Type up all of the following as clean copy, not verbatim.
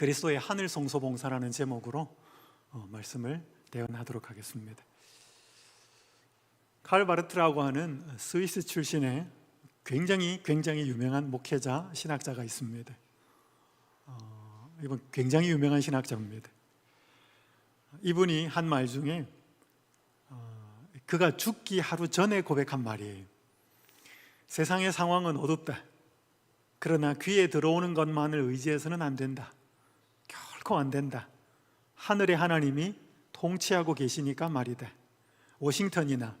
그리스도의 하늘 성소 봉사라는 제목으로 말씀을 대언하도록 하겠습니다. 칼 바르트라고 하는 스위스 출신의 굉장히 유명한 목회자, 신학자가 있습니다. 이분 굉장히 유명한 신학자입니다. 이분이 한 말 중에 그가 죽기 하루 전에 고백한 말이에요. 세상의 상황은 어둡다. 그러나 귀에 들어오는 것만을 의지해서는 안 된다. 결코 안 된다. 하늘의 하나님이 통치하고 계시니까 말이다. 워싱턴이나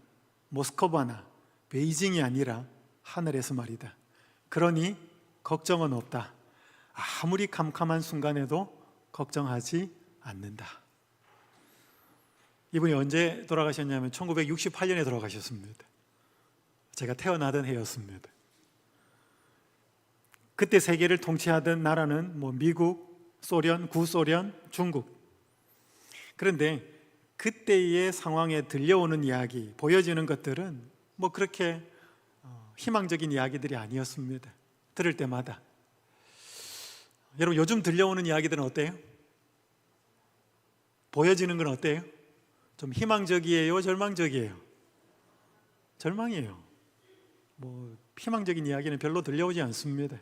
모스크바나 베이징이 아니라 하늘에서 말이다. 그러니 걱정은 없다. 아무리 캄캄한 순간에도 걱정하지 않는다. 이분이 언제 돌아가셨냐면 1968년에 돌아가셨습니다. 제가 태어나던 해였습니다. 그때 세계를 통치하던 나라는 미국, 소련, 구소련, 중국. 그런데 그때의 상황에 들려오는 이야기, 보여지는 것들은 그렇게 희망적인 이야기들이 아니었습니다. 들을 때마다. 여러분, 요즘 들려오는 이야기들은 어때요? 보여지는 건 어때요? 좀 희망적이에요? 절망적이에요? 절망이에요. 희망적인 이야기는 별로 들려오지 않습니다.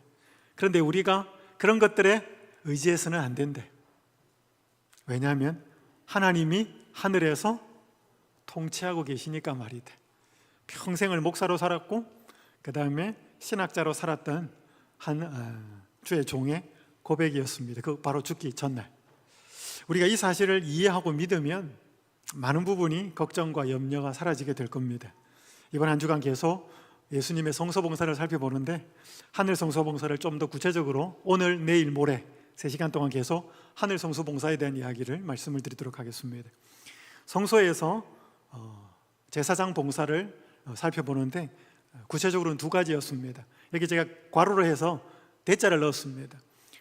그런데 우리가 그런 것들에 의지해서는 안 된대. 왜냐하면 하나님이 하늘에서 통치하고 계시니까 말이다. 평생을 목사로 살았고 그 다음에 신학자로 살았던 한 주의 종의 고백이었습니다. 그 바로 죽기 전날. 우리가 이 사실을 이해하고 믿으면 많은 부분이 걱정과 염려가 사라지게 될 겁니다. 이번 한 주간 계속 예수님의 성소봉사를 살펴보는데 하늘 성소봉사를 좀 더 구체적으로 오늘, 내일, 모레 3시간 동안 계속 하늘 성소봉사에 대한 이야기를 말씀을 드리도록 하겠습니다. 성소에서 제사장 봉사를 살펴보는데 구체적으로는 2가지였습니다. 여기 제가 괄호로 해서 대자를 넣었습니다.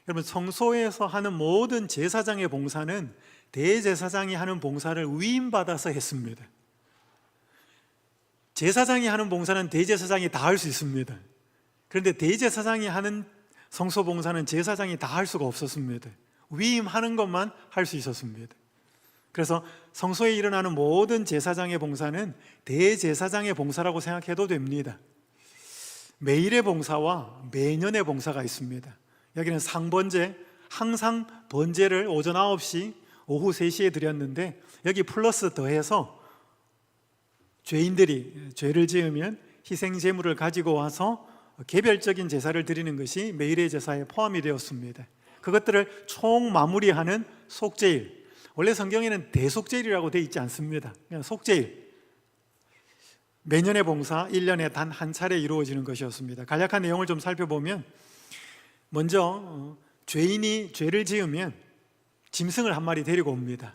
여러분, 성소에서 하는 모든 제사장의 봉사는 대제사장이 하는 봉사를 위임받아서 했습니다. 제사장이 하는 봉사는 대제사장이 다 할 수 있습니다. 그런데 대제사장이 하는 성소봉사는 제사장이 다 할 수가 없었습니다. 위임하는 것만 할 수 있었습니다. 그래서 성소에 일어나는 모든 제사장의 봉사는 대제사장의 봉사라고 생각해도 됩니다. 매일의 봉사와 매년의 봉사가 있습니다. 여기는 상번제, 항상 번제를 오전 9시, 오후 3시에 드렸는데 여기 플러스 더해서 죄인들이 죄를 지으면 희생제물을 가지고 와서 개별적인 제사를 드리는 것이 매일의 제사에 포함이 되었습니다. 그것들을 총 마무리하는 속죄일, 원래 성경에는 대속죄일이라고 되어 있지 않습니다. 그냥 속죄일, 매년의 봉사 1년에 단 한 차례 이루어지는 것이었습니다. 간략한 내용을 좀 살펴보면 먼저 죄인이 죄를 지으면 짐승을 한 마리 데리고 옵니다.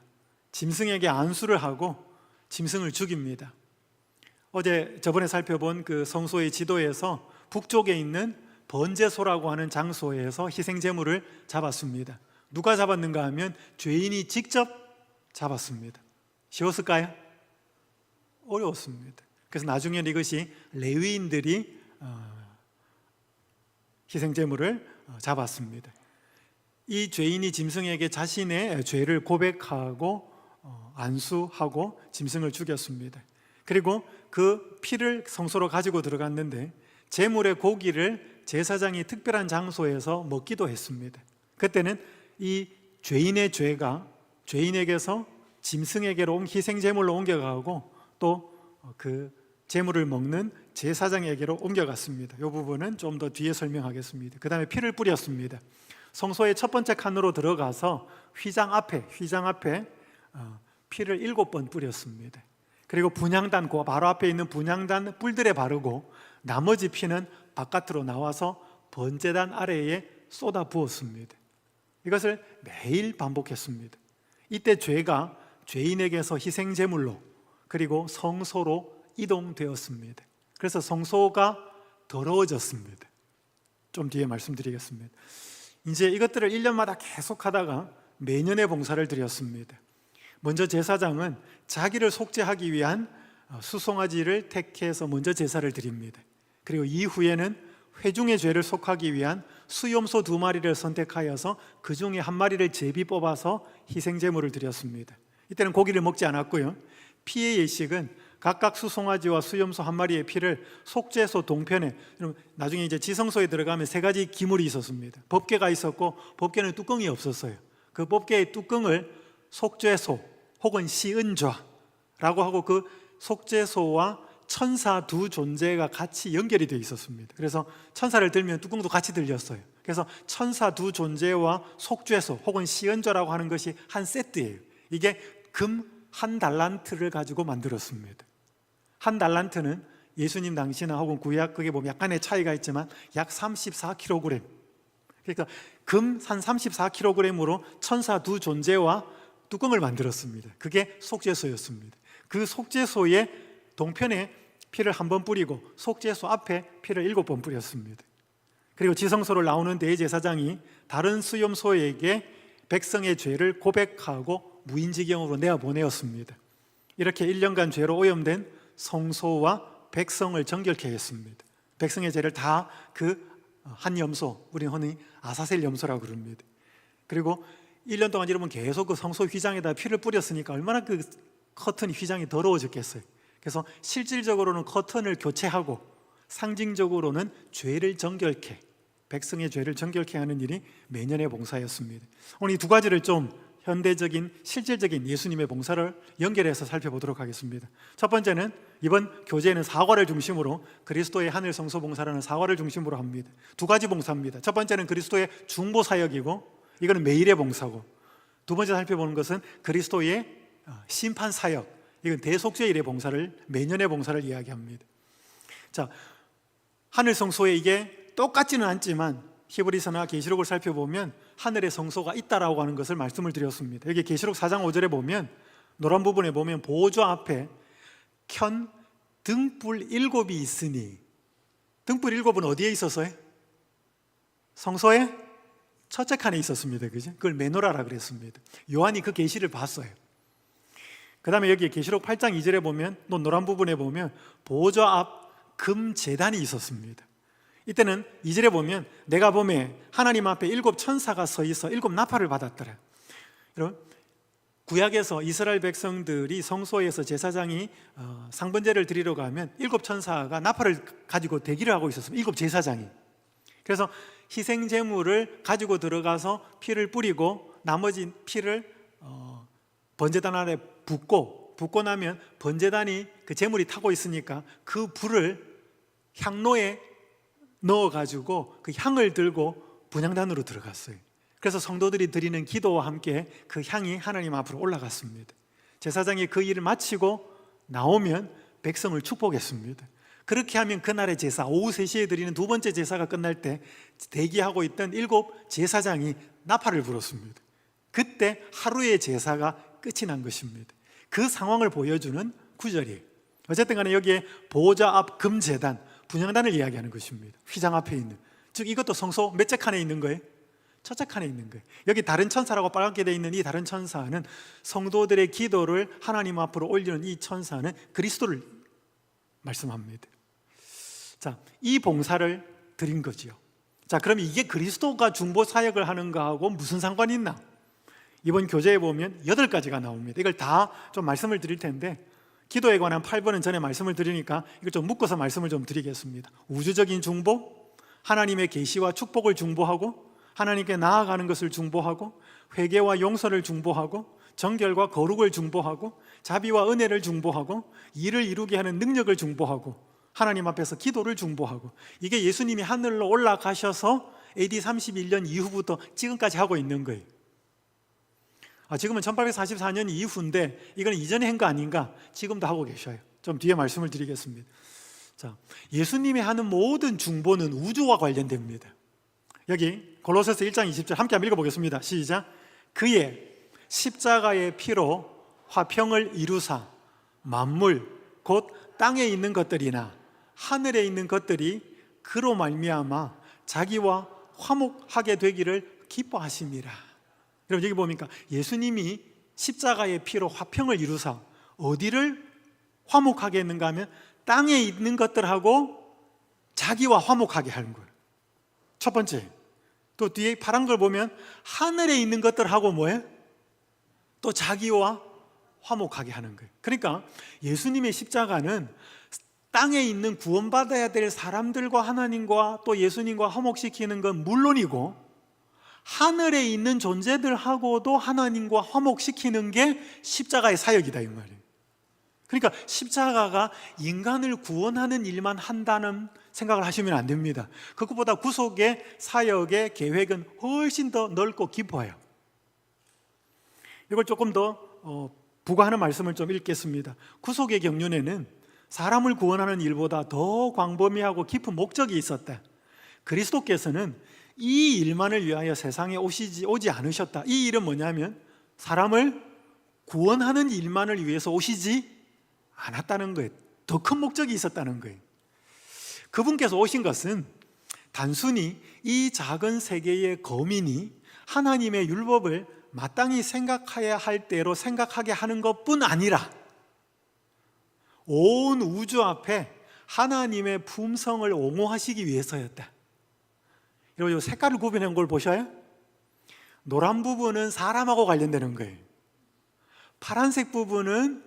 짐승에게 안수를 하고 짐승을 죽입니다. 저번에 살펴본 그 성소의 지도에서 북쪽에 있는 번제소라고 하는 장소에서 희생제물을 잡았습니다. 누가 잡았는가 하면 죄인이 직접 잡았습니다. 쉬웠을까요? 어려웠습니다. 그래서 나중에는 이것이 레위인들이 희생제물을 잡았습니다. 이 죄인이 짐승에게 자신의 죄를 고백하고 안수하고 짐승을 죽였습니다. 그리고 그 피를 성소로 가지고 들어갔는데 제물의 고기를 제사장이 특별한 장소에서 먹기도 했습니다. 그때는 이 죄인의 죄가 죄인에게서 짐승에게로 희생제물로 옮겨가고 또 그 제물을 먹는 제사장에게로 옮겨갔습니다. 이 부분은 좀 더 뒤에 설명하겠습니다. 그 다음에 피를 뿌렸습니다. 성소의 첫 번째 칸으로 들어가서 휘장 앞에 피를 7번 뿌렸습니다. 그리고 분향단, 그 바로 앞에 있는 분향단 뿔들에 바르고 나머지 피는 바깥으로 나와서 번제단 아래에 쏟아 부었습니다. 이것을 매일 반복했습니다. 이때 죄가 죄인에게서 희생제물로 그리고 성소로 이동되었습니다. 그래서 성소가 더러워졌습니다. 좀 뒤에 말씀드리겠습니다. 이제 이것들을 1년마다 계속 하다가 매년의 봉사를 드렸습니다. 먼저 제사장은 자기를 속죄하기 위한 수송아지를 택해서 먼저 제사를 드립니다. 그리고 이후에는 회중의 죄를 속하기 위한 수염소 2마리를 선택하여서 그 중에 한 마리를 제비 뽑아서 희생제물을 드렸습니다. 이때는 고기를 먹지 않았고요, 피의 예식은 각각 수송아지와 수염소 1마리의 피를 속죄소 동편에, 나중에 이제 지성소에 들어가면 3가지 기물이 있었습니다. 법궤가 있었고 법궤는 뚜껑이 없었어요. 그 법궤의 뚜껑을 속죄소 혹은 시은좌라고 하고, 그 속죄소와 천사 2 존재가 같이 연결이 되어 있었습니다. 그래서 천사를 들면 뚜껑도 같이 들렸어요. 그래서 천사 2 존재와 속죄소 혹은 시은좌라고 하는 것이 한 세트예요. 이게 금 1달란트를 가지고 만들었습니다. 1달란트는 예수님 당시나 혹은 구약, 그게 보면 약간의 차이가 있지만 약 34kg, 그러니까 금 한 34kg으로 천사 2 존재와 뚜껑을 만들었습니다. 그게 속죄소였습니다. 그 속죄소의 동편에 피를 1번 뿌리고 속죄소 앞에 피를 7번 뿌렸습니다. 그리고 지성소를 나오는 대제사장이 다른 수염소에게 백성의 죄를 고백하고 무인지경으로 내어보내었습니다. 이렇게 1년간 죄로 오염된 성소와 백성을 정결케 했습니다. 백성의 죄를 다 그 한 염소, 우리는 흔히 아사셀 염소라고 그럽니다. 그리고 1년 동안 여러분 계속 그 성소 휘장에다 피를 뿌렸으니까 얼마나 그 커튼 휘장이 더러워졌겠어요. 그래서 실질적으로는 커튼을 교체하고 상징적으로는 죄를 정결케, 백성의 죄를 정결케 하는 일이 매년의 봉사였습니다. 오늘 이 2가지를 좀 현대적인 실질적인 예수님의 봉사를 연결해서 살펴보도록 하겠습니다. 첫 번째는 이번 교재에는 사과를 중심으로 그리스도의 하늘 성소 봉사라는 사과를 중심으로 합니다. 2가지 봉사입니다. 첫 번째는 그리스도의 중보 사역이고, 이거는 매일의 봉사고, 2번째 살펴보는 것은 그리스도의 심판 사역, 이건 대속죄일의 봉사를, 매년의 봉사를 이야기합니다. 자, 하늘 성소에 이게 똑같지는 않지만 히브리서나 계시록을 살펴보면 하늘의 성소가 있다라고 하는 것을 말씀을 드렸습니다. 여기 계시록 4장 5절에 보면, 노란 부분에 보면 보호좌 앞에 켠 등불 7이 있으니, 등불 7은 어디에 있었어요? 성소의 첫째 칸에 있었습니다. 그죠? 그걸 메노라라 그랬습니다. 요한이 그 계시를 봤어요. 그 다음에 여기 계시록 8장 2절에 보면, 또 노란 부분에 보면 보호좌 앞 금제단이 있었습니다. 이때는 2절에 보면 내가 보매 하나님 앞에 7 천사가 서 있어 7 나팔을 받았더라. 여러분, 구약에서 이스라엘 백성들이 성소에서 제사장이 상번제를 드리러 가면 7 천사가 나팔을 가지고 대기를 하고 있었습니다. 7 제사장이. 그래서 희생제물을 가지고 들어가서 피를 뿌리고 나머지 피를 번제단 안에 붓고 나면 번제단이 그 제물이 타고 있으니까 그 불을 향로에 넣어가지고 그 향을 들고 분향단으로 들어갔어요. 그래서 성도들이 드리는 기도와 함께 그 향이 하나님 앞으로 올라갔습니다. 제사장이 그 일을 마치고 나오면 백성을 축복했습니다. 그렇게 하면 그날의 제사, 오후 3시에 드리는 2번째 제사가 끝날 때 대기하고 있던 7 제사장이 나팔을 불었습니다. 그때 하루의 제사가 끝이 난 것입니다. 그 상황을 보여주는 구절이에요. 어쨌든 간에 여기에 보호자 앞 금제단, 분향단을 이야기하는 것입니다. 휘장 앞에 있는, 즉 이것도 성소 몇째 칸에 있는 거예요? 첫째 칸에 있는 거예요. 여기 다른 천사라고 빨갛게 되어 있는 이 다른 천사는 성도들의 기도를 하나님 앞으로 올리는 이 천사는 그리스도를 말씀합니다. 자, 이 봉사를 드린 거지요. 자, 그럼 이게 그리스도가 중보 사역을 하는 거하고 무슨 상관이 있나? 이번 교재에 보면 8가지가 나옵니다. 이걸 다 좀 말씀을 드릴 텐데, 기도에 관한 8번은 전에 말씀을 드리니까 이걸 좀 묶어서 말씀을 좀 드리겠습니다. 우주적인 중보, 하나님의 계시와 축복을 중보하고, 하나님께 나아가는 것을 중보하고, 회개와 용서를 중보하고, 정결과 거룩을 중보하고, 자비와 은혜를 중보하고, 일을 이루게 하는 능력을 중보하고, 하나님 앞에서 기도를 중보하고, 이게 예수님이 하늘로 올라가셔서 AD 31년 이후부터 지금까지 하고 있는 거예요. 지금은 1844년 이후인데 이건 이전에 한 거 아닌가? 지금도 하고 계셔요. 좀 뒤에 말씀을 드리겠습니다. 자, 예수님이 하는 모든 중보는 우주와 관련됩니다. 여기 골로새서 1장 20절 함께 한번 읽어보겠습니다. 시작. 그의 십자가의 피로 화평을 이루사 만물 곧 땅에 있는 것들이나 하늘에 있는 것들이 그로 말미암아 자기와 화목하게 되기를 기뻐하심이라. 여러분, 여기 보니까 예수님이 십자가의 피로 화평을 이루사 어디를 화목하게 했는가 하면 땅에 있는 것들하고 자기와 화목하게 하는 거예요. 첫 번째. 또 뒤에 파란 걸 보면 하늘에 있는 것들하고 뭐예요? 또 자기와 화목하게 하는 거예요. 그러니까 예수님의 십자가는 땅에 있는 구원받아야 될 사람들과 하나님과 또 예수님과 화목시키는 건 물론이고, 하늘에 있는 존재들하고도 하나님과 화목시키는 게 십자가의 사역이다 이 말이에요. 그러니까 십자가가 인간을 구원하는 일만 한다는 생각을 하시면 안 됩니다. 그것보다 구속의 사역의 계획은 훨씬 더 넓고 깊어요. 이걸 조금 더 부과하는 말씀을 좀 읽겠습니다. 구속의 경륜에는 사람을 구원하는 일보다 더 광범위하고 깊은 목적이 있었다. 그리스도께서는 이 일만을 위하여 세상에 오지 않으셨다. 이 일은 뭐냐면 사람을 구원하는 일만을 위해서 오시지 않았다는 거예요. 더 큰 목적이 있었다는 거예요. 그분께서 오신 것은 단순히 이 작은 세계의 거민이 하나님의 율법을 마땅히 생각해야 할 때로 생각하게 하는 것뿐 아니라 온 우주 앞에 하나님의 품성을 옹호하시기 위해서였다. 여러분, 색깔을 구분한 걸 보셔요? 노란 부분은 사람하고 관련되는 거예요. 파란색 부분은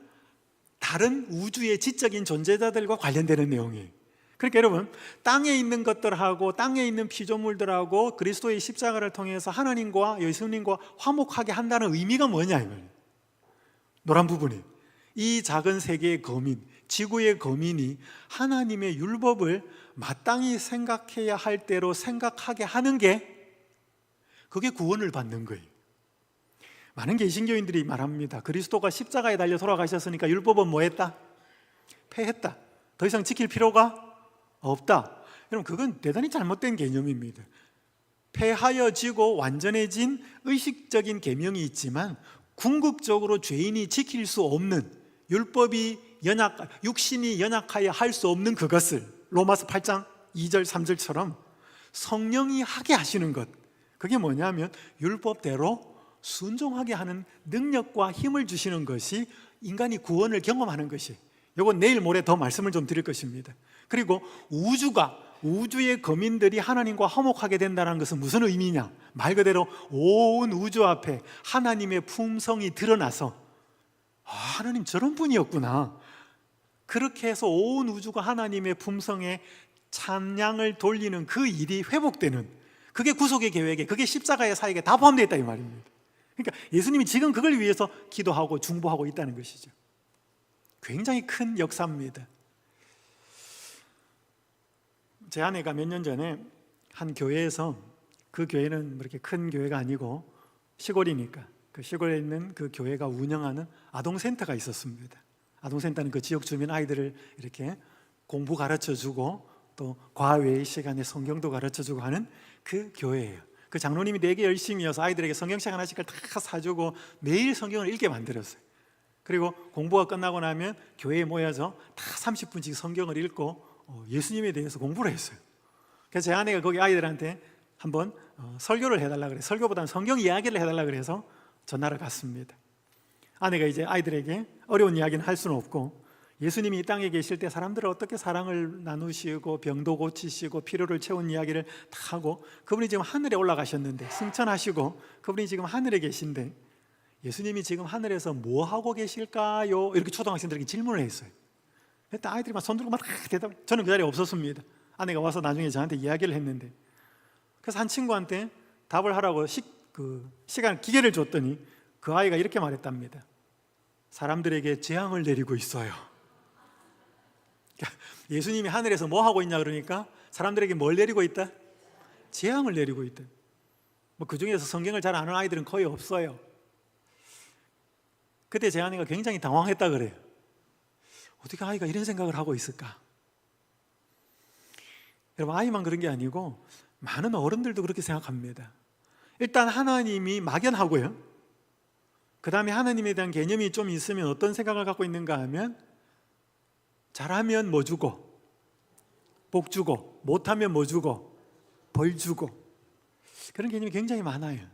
다른 우주의 지적인 존재자들과 관련되는 내용이에요. 그러니까 여러분, 땅에 있는 것들하고 땅에 있는 피조물들하고 그리스도의 십자가를 통해서 하나님과 예수님과 화목하게 한다는 의미가 뭐냐 이 말이에요. 노란 부분이 이 작은 세계의 거민, 지구의 거민이 하나님의 율법을 마땅히 생각해야 할 대로 생각하게 하는 게, 그게 구원을 받는 거예요. 많은 개신교인들이 말합니다. 그리스도가 십자가에 달려 돌아가셨으니까 율법은 뭐 했다? 폐했다. 더 이상 지킬 필요가 없다. 여러분, 그건 대단히 잘못된 개념입니다. 폐하여지고 완전해진 의식적인 계명이 있지만 궁극적으로 죄인이 지킬 수 없는, 율법이 육신이 연약하여 할 수 없는 그것을 로마서 8장 2절 3절처럼 성령이 하게 하시는 것, 그게 뭐냐면 율법대로 순종하게 하는 능력과 힘을 주시는 것이 인간이 구원을 경험하는 것이, 이건 내일 모레 더 말씀을 좀 드릴 것입니다. 그리고 우주의 거민들이 하나님과 화목하게 된다는 것은 무슨 의미냐? 말 그대로 온 우주 앞에 하나님의 품성이 드러나서 하나님 저런 분이었구나, 그렇게 해서 온 우주가 하나님의 품성에 찬양을 돌리는 그 일이 회복되는, 그게 구속의 계획에, 그게 십자가의 사역에 다 포함되어 있다 이 말입니다. 그러니까 예수님이 지금 그걸 위해서 기도하고 중보하고 있다는 것이죠. 굉장히 큰 역사입니다. 제 아내가 몇 년 전에 한 교회에서, 그 교회는 그렇게 큰 교회가 아니고 시골이니까 그 시골에 있는 그 교회가 운영하는 아동센터가 있었습니다. 아동센터는 그 지역 주민 아이들을 이렇게 공부 가르쳐주고 또 과외의 시간에 성경도 가르쳐주고 하는 그 교회예요. 그 장로님이 되게 열심히여서 아이들에게 성경책 하나씩을 다 사주고 매일 성경을 읽게 만들었어요. 그리고 공부가 끝나고 나면 교회에 모여서 다 30분씩 성경을 읽고 예수님에 대해서 공부를 했어요. 그래서 제 아내가 거기 아이들한테 한번 설교를 해달라 그래서, 설교보다는 성경 이야기를 해달라 그래서 전화를 갔습니다. 아내가 이제 아이들에게 어려운 이야기는 할 수는 없고, 예수님이 이 땅에 계실 때 사람들을 어떻게 사랑을 나누시고 병도 고치시고 필요를 채운 이야기를 다 하고, 그분이 지금 하늘에 올라가셨는데 승천하시고 그분이 지금 하늘에 계신데 예수님이 지금 하늘에서 뭐 하고 계실까요? 이렇게 초등학생들에게 질문을 했어요. 그때 아이들이 막 손 들고 막 대답. 저는 그 자리에 없었습니다. 아내가 와서 나중에 저한테 이야기를 했는데, 그래서 한 친구한테 답을 하라고 시간 기계를 줬더니 그 아이가 이렇게 말했답니다. 사람들에게 재앙을 내리고 있어요. 예수님이 하늘에서 뭐 하고 있냐 그러니까 사람들에게 뭘 내리고 있다? 재앙을 내리고 있다. 그 중에서 성경을 잘 아는 아이들은 거의 없어요. 그때 제 아내가 굉장히 당황했다 그래요. 어떻게 아이가 이런 생각을 하고 있을까? 여러분, 아이만 그런 게 아니고 많은 어른들도 그렇게 생각합니다. 일단 하나님이 막연하고요, 그 다음에 하나님에 대한 개념이 좀 있으면 어떤 생각을 갖고 있는가 하면, 잘하면 뭐 주고 복 주고, 못하면 뭐 주고 벌 주고, 그런 개념이 굉장히 많아요.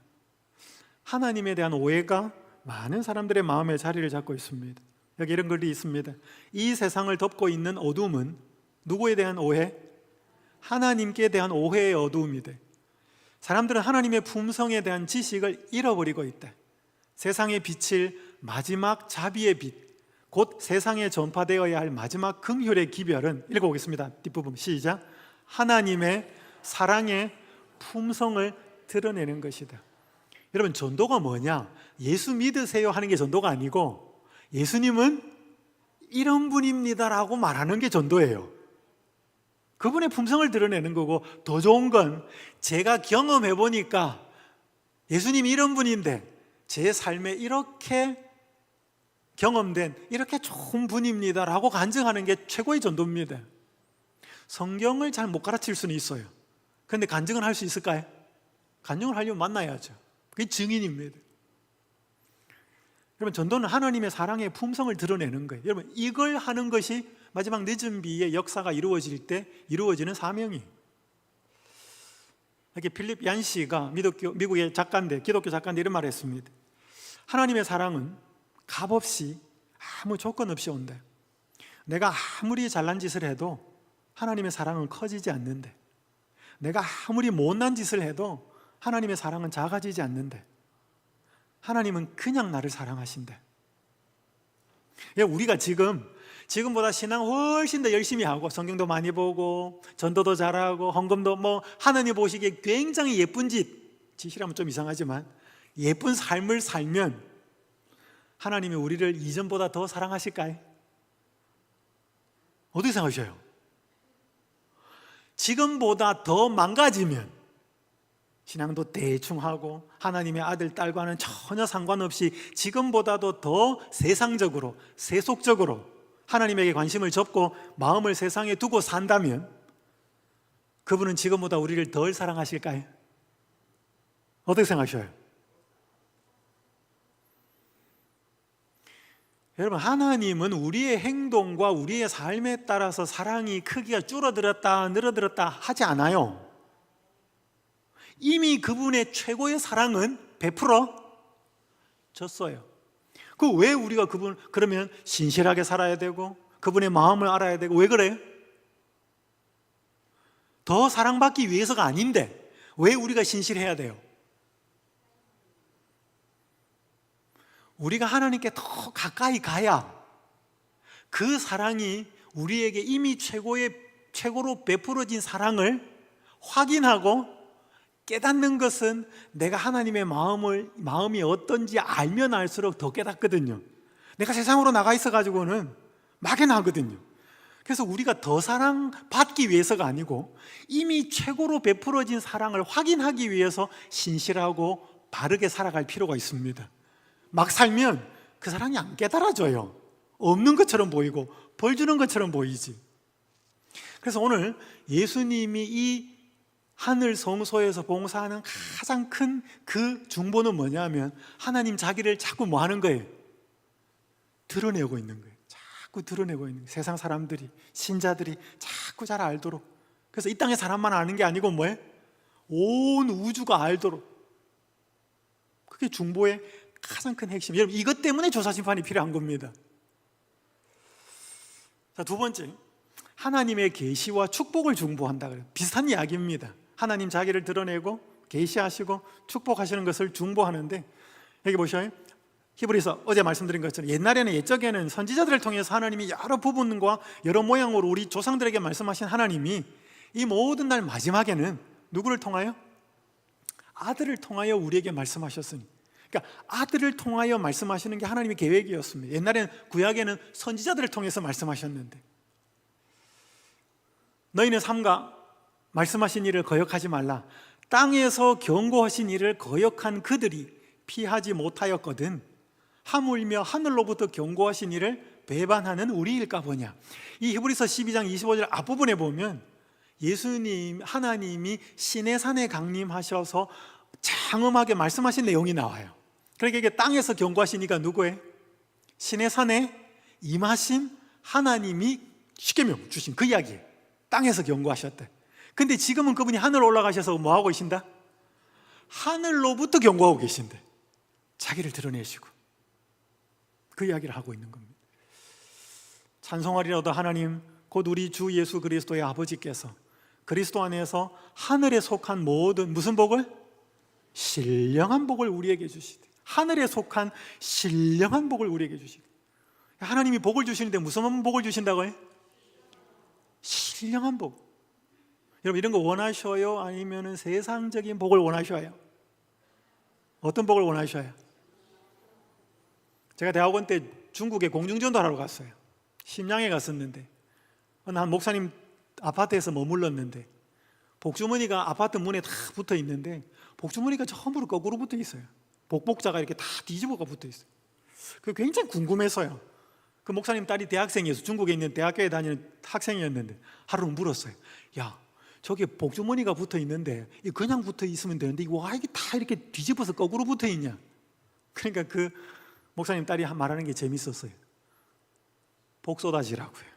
하나님에 대한 오해가 많은 사람들의 마음에 자리를 잡고 있습니다. 여기 이런 글이 있습니다. 이 세상을 덮고 있는 어둠은 누구에 대한 오해? 하나님께 대한 오해의 어두움이 돼. 사람들은 하나님의 품성에 대한 지식을 잃어버리고 있다. 세상에 비칠 마지막 자비의 빛, 곧 세상에 전파되어야 할 마지막 긍휼의 기별은, 읽어보겠습니다. 뒷부분 시작. 하나님의 사랑의 품성을 드러내는 것이다. 여러분, 전도가 뭐냐? 예수 믿으세요 하는 게 전도가 아니고, 예수님은 이런 분입니다라고 말하는 게 전도예요. 그분의 품성을 드러내는 거고, 더 좋은 건 제가 경험해 보니까 예수님이 이런 분인데 제 삶에 이렇게 경험된 이렇게 좋은 분입니다라고 간증하는 게 최고의 전도입니다. 성경을 잘 못 가르칠 수는 있어요. 그런데 간증을 할 수 있을까요? 간증을 하려면 만나야죠. 그게 증인입니다. 여러분, 전도는 하나님의 사랑의 품성을 드러내는 거예요. 여러분, 이걸 하는 것이 마지막 늦은 비의 역사가 이루어질 때 이루어지는 사명이에요. 이렇게 필립 얀시가 미국의 작가인데, 기독교 작가인데 이런 말을 했습니다. 하나님의 사랑은 값없이 아무 조건 없이 온다. 내가 아무리 잘난 짓을 해도 하나님의 사랑은 커지지 않는데, 내가 아무리 못난 짓을 해도 하나님의 사랑은 작아지지 않는데, 하나님은 그냥 나를 사랑하신대. 우리가 지금보다 신앙 훨씬 더 열심히 하고 성경도 많이 보고 전도도 잘하고 헌금도 하나님 보시기에 굉장히 예쁜 짓이라면 좀 이상하지만 예쁜 삶을 살면 하나님이 우리를 이전보다 더 사랑하실까요? 어떻게 생각하셔요? 지금보다 더 망가지면, 신앙도 대충 하고 하나님의 아들, 딸과는 전혀 상관없이 지금보다도 더 세상적으로, 세속적으로 하나님에게 관심을 접고 마음을 세상에 두고 산다면 그분은 지금보다 우리를 덜 사랑하실까요? 어떻게 생각하셔요? 여러분, 하나님은 우리의 행동과 우리의 삶에 따라서 사랑이 크기가 줄어들었다 늘어들었다 하지 않아요. 이미 그분의 최고의 사랑은 베풀어졌어요. 왜 우리가 그러면 신실하게 살아야 되고 그분의 마음을 알아야 되고, 왜 그래요? 더 사랑받기 위해서가 아닌데 왜 우리가 신실해야 돼요? 우리가 하나님께 더 가까이 가야 그 사랑이 우리에게 이미 최고로 베풀어진 사랑을 확인하고 깨닫는 것은, 내가 하나님의 마음이 어떤지 알면 알수록 더 깨닫거든요. 내가 세상으로 나가 있어가지고는 막연하거든요. 그래서 우리가 더 사랑받기 위해서가 아니고 이미 최고로 베풀어진 사랑을 확인하기 위해서 신실하고 바르게 살아갈 필요가 있습니다. 막 살면 그 사랑이 안 깨달아져요. 없는 것처럼 보이고 벌 주는 것처럼 보이지. 그래서 오늘 예수님이 이 하늘 성소에서 봉사하는 가장 큰 그 중보는 뭐냐면, 하나님 자기를 자꾸 뭐 하는 거예요? 드러내고 있는 거예요. 자꾸 드러내고 있는 거예요. 세상 사람들이, 신자들이 자꾸 잘 알도록. 그래서 이 땅의 사람만 아는 게 아니고 뭐예요? 온 우주가 알도록. 그게 중보의 가장 큰 핵심. 여러분, 이것 때문에 조사심판이 필요한 겁니다. 자, 두 번째, 하나님의 계시와 축복을 중보한다 그래요. 비슷한 이야기입니다. 하나님 자기를 드러내고 계시하시고 축복하시는 것을 중보하는데, 여기 보셔요. 히브리서 어제 말씀드린 것처럼 옛적에는 선지자들을 통해서 하나님이 여러 부분과 여러 모양으로 우리 조상들에게 말씀하신 하나님이 이 모든 날 마지막에는 누구를 통하여? 아들을 통하여 우리에게 말씀하셨으니, 그러니까 아들을 통하여 말씀하시는 게 하나님의 계획이었습니다. 옛날에는 구약에는 선지자들을 통해서 말씀하셨는데, 너희는 삼가 말씀하신 일을 거역하지 말라. 땅에서 경고하신 일을 거역한 그들이 피하지 못하였거든 하물며 하늘로부터 경고하신 일을 배반하는 우리일까 보냐. 이 히브리서 12장 25절 앞부분에 보면 하나님이 시내산에 강림하셔서 장엄하게 말씀하신 내용이 나와요. 그러니까 이게 땅에서 경고하시니까 누구예요? 시내산에 임하신 하나님이 십계명 주신 그 이야기예요. 땅에서 경고하셨대. 근데 지금은 그분이 하늘 올라가셔서 뭐 하고 계신다? 하늘로부터 경고하고 계신대. 자기를 드러내시고 그 이야기를 하고 있는 겁니다. 찬송하리로다 하나님 곧 우리 주 예수 그리스도의 아버지께서 그리스도 안에서 하늘에 속한 모든 무슨 복을? 신령한 복을 우리에게 주시되, 하늘에 속한 신령한 복을 우리에게 주시되. 하나님이 복을 주시는데 무슨 복을 주신다고요? 신령한 복. 여러분 이런 거 원하셔요? 아니면 세상적인 복을 원하셔요? 어떤 복을 원하셔요? 제가 대학원 때 중국에 공중전도를 하러 갔어요. 심양에 갔었는데 한 목사님 아파트에서 머물렀는데 복주머니가 아파트 문에 다 붙어 있는데 복주머니가 전부로 거꾸로 붙어 있어요. 복복자가 이렇게 다 뒤집어가 붙어 있어요. 그게 굉장히 궁금해서요. 그 목사님 딸이 대학생이어서 중국에 있는 대학교에 다니는 학생이었는데 하루는 물었어요. 야, 저게 복주머니가 붙어 있는데 그냥 붙어 있으면 되는데 와 이게 다 이렇게 뒤집어서 거꾸로 붙어 있냐? 그러니까 그 목사님 딸이 말하는 게 재밌었어요. 복 쏟아지라고요.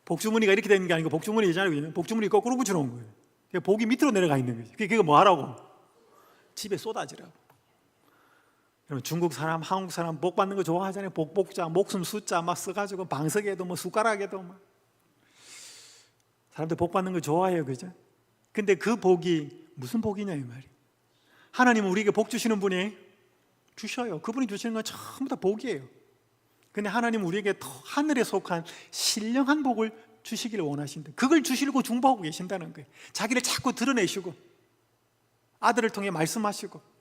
복주머니가 이렇게 되는 게 아니고 복주머니 있잖아요. 복주머니 거꾸로 붙여놓은 거예요. 복이 밑으로 내려가 있는 거죠. 그게 뭐 하라고? 집에 쏟아지라고. 여러분 중국 사람, 한국 사람 복 받는 거 좋아하잖아요. 복복자, 목숨 숫자 막 써가지고 방석에도 뭐 숟가락에도 막 사람들 복 받는 거 좋아해요, 그죠? 근데 그 복이 무슨 복이냐 이 말이에요. 하나님은 우리에게 복 주시는 분이 주셔요. 그분이 주시는 건 전부 다 복이에요. 근데 하나님은 우리에게 더 하늘에 속한 신령한 복을 주시기를 원하신다. 그걸 주시려고 중보하고 계신다는 거예요. 자기를 자꾸 드러내시고 아들을 통해 말씀하시고.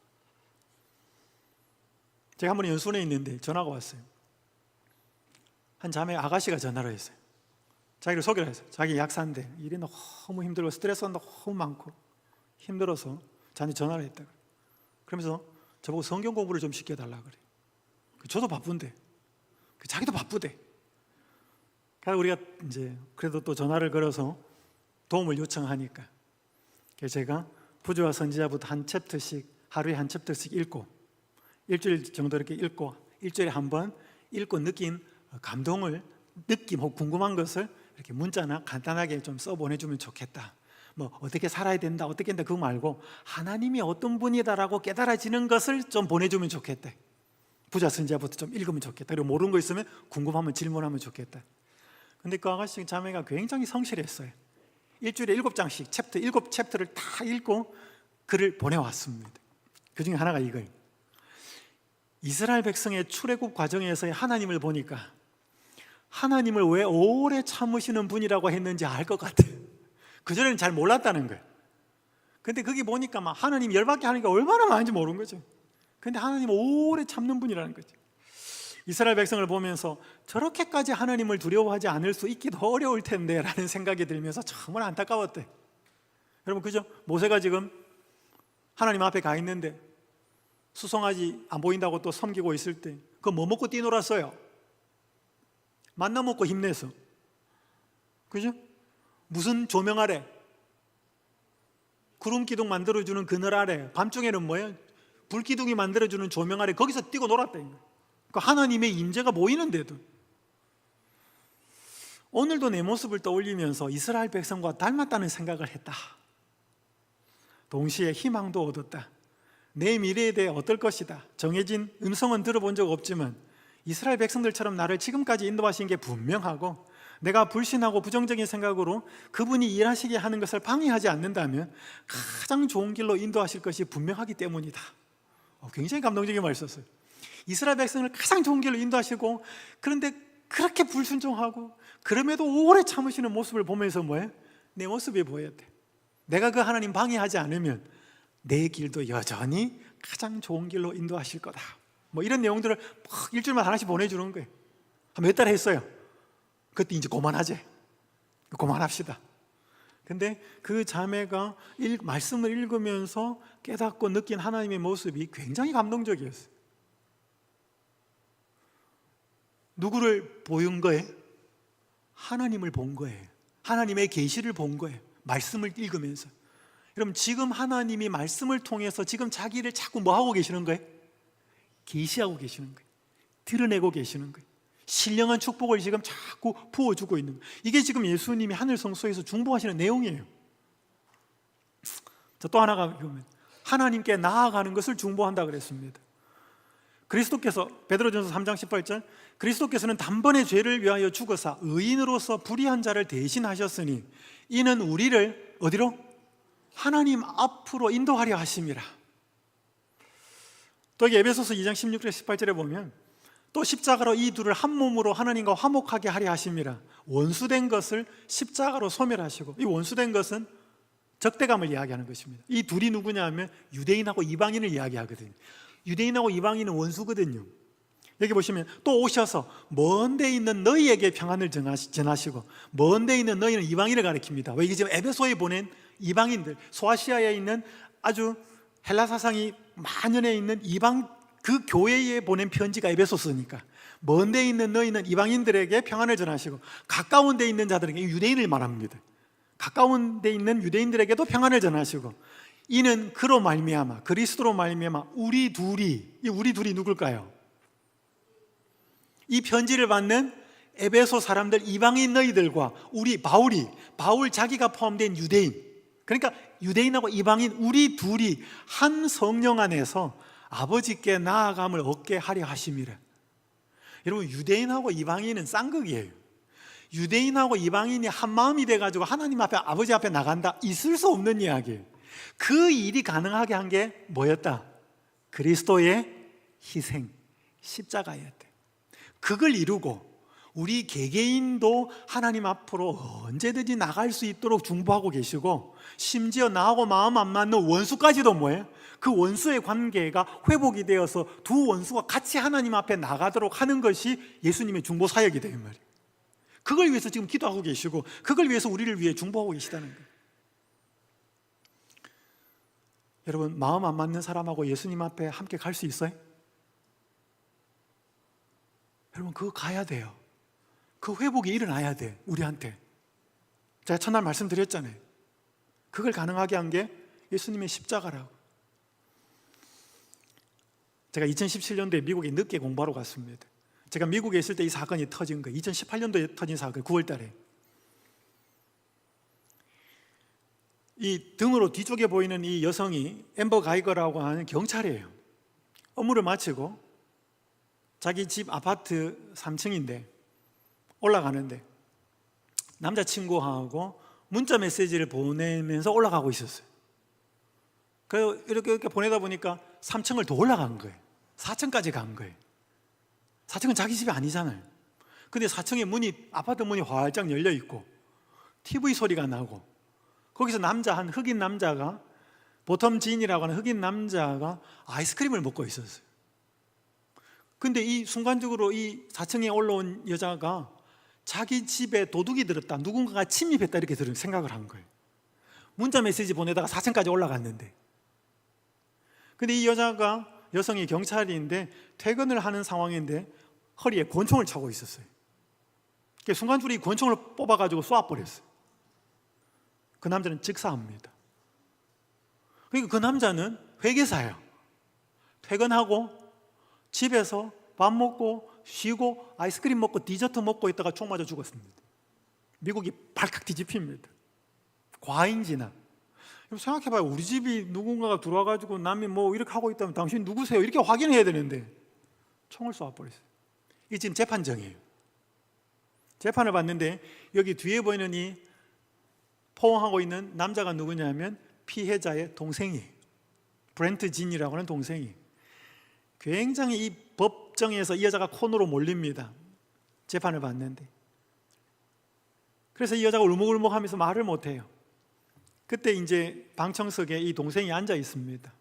제가 한 번 연수원에 있는데 전화가 왔어요. 한 자매 아가씨가 전화를 했어요. 자기를 소개를 했어요. 자기 약사인데 일이 너무 힘들고 스트레스가 너무 많고 힘들어서 저한테 전화를 했다. 그러면서 저보고 성경 공부를 좀 시켜달라 그래요. 저도 바쁜데 자기도 바쁘대. 그래서 우리가 이제 그래도 또 전화를 걸어서 도움을 요청하니까 그래서 제가 부조와 선지자부터 한 챕터씩 하루에 한 챕터씩 읽고 일주일 정도 이렇게 읽고 일주일에 한 번 읽고 느낀 감동을 느낌 혹은 궁금한 것을 이렇게 문자나 간단하게 좀 써 보내주면 좋겠다. 뭐 어떻게 살아야 된다, 어떻게 된다 그거 말고 하나님이 어떤 분이다라고 깨달아지는 것을 좀 보내주면 좋겠대. 부자 선지자부터 좀 읽으면 좋겠다. 그리고 모르는 거 있으면 궁금하면 질문하면 좋겠다. 근데 그 아가씨 자매가 굉장히 성실했어요. 일주일에 7장씩 챕터 7챕터를 다 읽고 글을 보내왔습니다. 그 중에 하나가 이거예요. 이스라엘 백성의 출애굽 과정에서의 하나님을 보니까 하나님을 왜 오래 참으시는 분이라고 했는지 알 것 같아요. 그전에는 잘 몰랐다는 거예요. 근데 거기 보니까 막 하나님 열받게 하는 게 얼마나 많은지 모르는 거죠. 근데 하나님 오래 참는 분이라는 거죠. 이스라엘 백성을 보면서 저렇게까지 하나님을 두려워하지 않을 수 있기도 어려울 텐데 라는 생각이 들면서 정말 안타까웠대. 여러분 그죠? 모세가 지금 하나님 앞에 가 있는데 수송아지 안 보인다고 또 섬기고 있을 때 그거 뭐 먹고 뛰놀았어요? 만나 먹고 힘내서. 그죠? 무슨 조명 아래? 구름 기둥 만들어주는 그늘 아래. 밤중에는 뭐예요? 불기둥이 만들어주는 조명 아래 거기서 뛰고 놀았다. 그 하나님의 임재가 보이는데도. 오늘도 내 모습을 떠올리면서 이스라엘 백성과 닮았다는 생각을 했다. 동시에 희망도 얻었다. 내 미래에 대해 어떨 것이다. 정해진 음성은 들어본 적 없지만 이스라엘 백성들처럼 나를 지금까지 인도하신 게 분명하고 내가 불신하고 부정적인 생각으로 그분이 일하시게 하는 것을 방해하지 않는다면 가장 좋은 길로 인도하실 것이 분명하기 때문이다. 굉장히 감동적인 말을 썼어요. 이스라엘 백성을 가장 좋은 길로 인도하시고 그런데 그렇게 불순종하고 그럼에도 오래 참으시는 모습을 보면서 뭐예요? 내 모습이 보여야 돼. 내가 그 하나님 방해하지 않으면 내 길도 여전히 가장 좋은 길로 인도하실 거다. 뭐 이런 내용들을 막 일주일마다 하나씩 보내주는 거예요. 몇 달 했어요. 그때 이제 그만하지. 그만합시다. 근데 그 자매가 말씀을 읽으면서 깨닫고 느낀 하나님의 모습이 굉장히 감동적이었어요. 누구를 보인 거예요? 하나님을 본 거예요. 하나님의 계시를 본 거예요. 말씀을 읽으면서. 여러분 지금 하나님이 말씀을 통해서 지금 자기를 자꾸 뭐 하고 계시는 거예요? 계시하고 계시는 거예요. 드러내고 계시는 거예요. 신령한 축복을 지금 자꾸 부어주고 있는 거예요. 이게 지금 예수님이 하늘 성소에서 중보하시는 내용이에요. 또 하나가 하나님께 나아가는 것을 중보한다 그랬습니다. 그리스도께서 베드로전서 3장 18절 그리스도께서는 단번에 죄를 위하여 죽으사 의인으로서 불의한 자를 대신하셨으니 이는 우리를 어디로? 하나님 앞으로 인도하려 하심이라. 또 에베소서 2장 16절 18절에 보면 또 십자가로 이 둘을 한 몸으로 하나님과 화목하게 하려 하심이라. 원수된 것을 십자가로 소멸하시고, 이 원수된 것은 적대감을 이야기하는 것입니다. 이 둘이 누구냐 하면 유대인하고 이방인을 이야기하거든요. 유대인하고 이방인은 원수거든요. 여기 보시면 또 오셔서 먼 데 있는 너희에게 평안을 전하시고, 먼 데 있는 너희는 이방인을 가리킵니다. 왜? 이게 지금 에베소에 보낸 이방인들, 소아시아에 있는 아주 헬라 사상이 만연해 있는 이방 그 교회에 보낸 편지가 에베소서니까 먼 데 있는 너희는 이방인들에게 평안을 전하시고 가까운 데 있는 자들에게, 유대인을 말합니다. 가까운 데 있는 유대인들에게도 평안을 전하시고 이는 그로 말미암아, 그리스도로 말미암아 우리 둘이, 이 우리 둘이 누굴까요? 이 편지를 받는 에베소 사람들, 이방인 너희들과 우리 바울 자기가 포함된 유대인, 그러니까 유대인하고 이방인 우리 둘이 한 성령 안에서 아버지께 나아감을 얻게 하려 하심이라. 여러분, 유대인하고 이방인은 쌍극이에요. 유대인하고 이방인이 한 마음이 돼가지고 하나님 앞에, 아버지 앞에 나간다, 있을 수 없는 이야기예요. 그 일이 가능하게 한 게 뭐였다? 그리스도의 희생, 십자가였대. 그걸 이루고 우리 개개인도 하나님 앞으로 언제든지 나갈 수 있도록 중보하고 계시고, 심지어 나하고 마음 안 맞는 원수까지도 뭐예요? 그 원수의 관계가 회복이 되어서 두 원수가 같이 하나님 앞에 나가도록 하는 것이 예수님의 중보 사역이 돼요, 말이에요. 그걸 위해서 지금 기도하고 계시고, 그걸 위해서 우리를 위해 중보하고 계시다는 거예요. 여러분, 마음 안 맞는 사람하고 예수님 앞에 함께 갈 수 있어요? 여러분, 그거 가야 돼요. 그 회복이 일어나야 돼, 우리한테. 제가 첫날 말씀드렸잖아요. 그걸 가능하게 한 게 예수님의 십자가라고. 제가 2017년도에 미국에 늦게 공부하러 갔습니다. 제가 미국에 있을 때 이 사건이 터진 거예요. 2018년도에 터진 사건, 9월 달에. 이 등으로 뒤쪽에 보이는 이 여성이 앰버 가이거라고 하는 경찰이에요. 업무를 마치고 자기 집 아파트 3층인데 올라가는데 남자친구하고 문자 메시지를 보내면서 올라가고 있었어요. 그래서 이렇게 보내다 보니까 3층을 더 올라간 거예요. 4층까지 간 거예요. 4층은 자기 집이 아니잖아요. 근데 4층에 문이, 아파트 문이 활짝 열려 있고 TV 소리가 나고, 거기서 한 흑인 남자가, 보텀 진이라고 하는 흑인 남자가 아이스크림을 먹고 있었어요. 근데 이 순간적으로 이 4층에 올라온 여자가 자기 집에 도둑이 들었다, 누군가가 침입했다, 이렇게 생각을 한 거예요. 문자 메시지 보내다가 4층까지 올라갔는데. 근데 이 여성이 경찰인데 퇴근을 하는 상황인데 허리에 권총을 차고 있었어요. 순간적으로 이 권총을 뽑아가지고 쏘아버렸어요. 그 남자는 즉사합니다. 그러니까 그 남자는 회계사예요. 퇴근하고 집에서 밥 먹고 쉬고 아이스크림 먹고 디저트 먹고 있다가 총 맞아 죽었습니다. 미국이 발칵 뒤집힙니다. 과잉진압. 생각해봐요. 우리 집이 누군가가 들어와가지고 남이 뭐 이렇게 하고 있다면 당신 누구세요? 이렇게 확인해야 되는데 총을 쏘아버렸어요. 이게 지금 재판정이에요. 재판을 받는데 여기 뒤에 보이는 이 포옹하고 있는 남자가 누구냐면 피해자의 동생이에요. 브렌트 진이라고 하는 동생이. 굉장히 이 법정에서 이 여자가 코너로 몰립니다. 재판을 받는데. 그래서 이 여자가 울먹울먹하면서 말을 못해요. 그때 이제 방청석에 이 동생이 앉아 있습니다.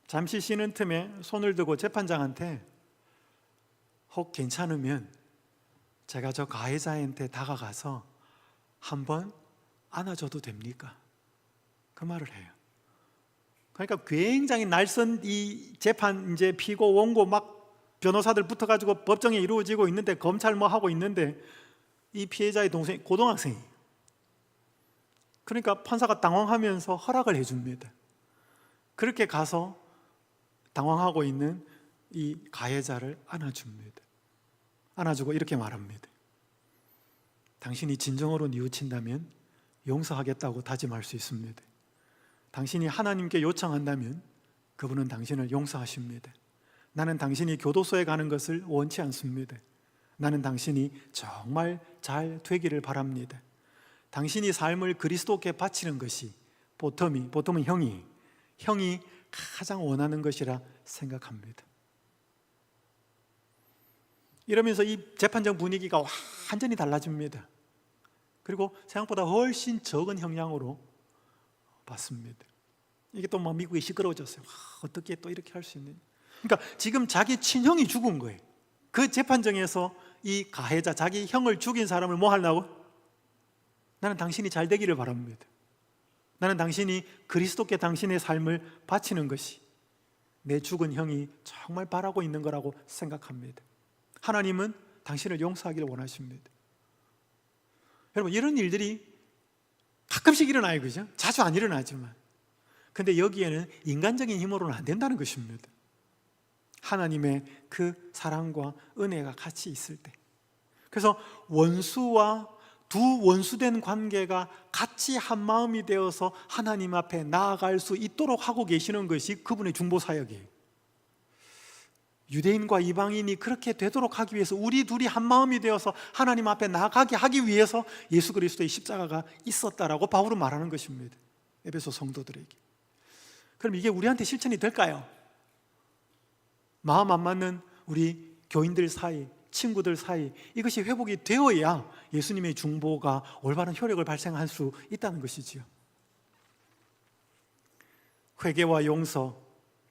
잠시 쉬는 틈에 손을 들고 재판장한테 혹 괜찮으면 제가 저 가해자한테 다가가서 한번 안아줘도 됩니까? 그 말을 해요. 그러니까 굉장히 날선 이 재판, 이제 피고 원고 막 변호사들 붙어가지고 법정에 이루어지고 있는데, 검찰 뭐 하고 있는데 이 피해자의 동생이 고등학생이에요. 그러니까 판사가 당황하면서 허락을 해줍니다. 그렇게 가서 당황하고 있는 이 가해자를 안아줍니다. 안아주고 이렇게 말합니다. 당신이 진정으로 뉘우친다면 용서하겠다고 다짐할 수 있습니다. 당신이 하나님께 요청한다면 그분은 당신을 용서하십니다. 나는 당신이 교도소에 가는 것을 원치 않습니다. 나는 당신이 정말 잘 되기를 바랍니다. 당신이 삶을 그리스도께 바치는 것이 보통은 형이 가장 원하는 것이라 생각합니다. 이러면서 이 재판정 분위기가 완전히 달라집니다. 그리고 생각보다 훨씬 적은 형량으로 받습니다. 이게 또 막 미국이 시끄러워졌어요. 어떻게 또 이렇게 할 수 있느냐. 그러니까 지금 자기 친형이 죽은 거예요. 그 재판정에서 이 가해자, 자기 형을 죽인 사람을 뭐 하려고? 나는 당신이 잘 되기를 바랍니다. 나는 당신이 그리스도께 당신의 삶을 바치는 것이 내 죽은 형이 정말 바라고 있는 거라고 생각합니다. 하나님은 당신을 용서하기를 원하십니다. 여러분, 이런 일들이 가끔씩 일어나요, 그죠? 자주 안 일어나지만. 근데 여기에는 인간적인 힘으로는 안 된다는 것입니다. 하나님의 그 사랑과 은혜가 같이 있을 때. 그래서 원수와 두 원수된 관계가 같이 한 마음이 되어서 하나님 앞에 나아갈 수 있도록 하고 계시는 것이 그분의 중보 사역이에요. 유대인과 이방인이 그렇게 되도록 하기 위해서 우리 둘이 한 마음이 되어서 하나님 앞에 나아가게 하기 위해서 예수 그리스도의 십자가가 있었다라고 바울은 말하는 것입니다. 에베소 성도들에게. 그럼 이게 우리한테 실천이 될까요? 마음 안 맞는 우리 교인들 사이, 친구들 사이, 이것이 회복이 되어야 예수님의 중보가 올바른 효력을 발생할 수 있다는 것이지요. 회개와 용서,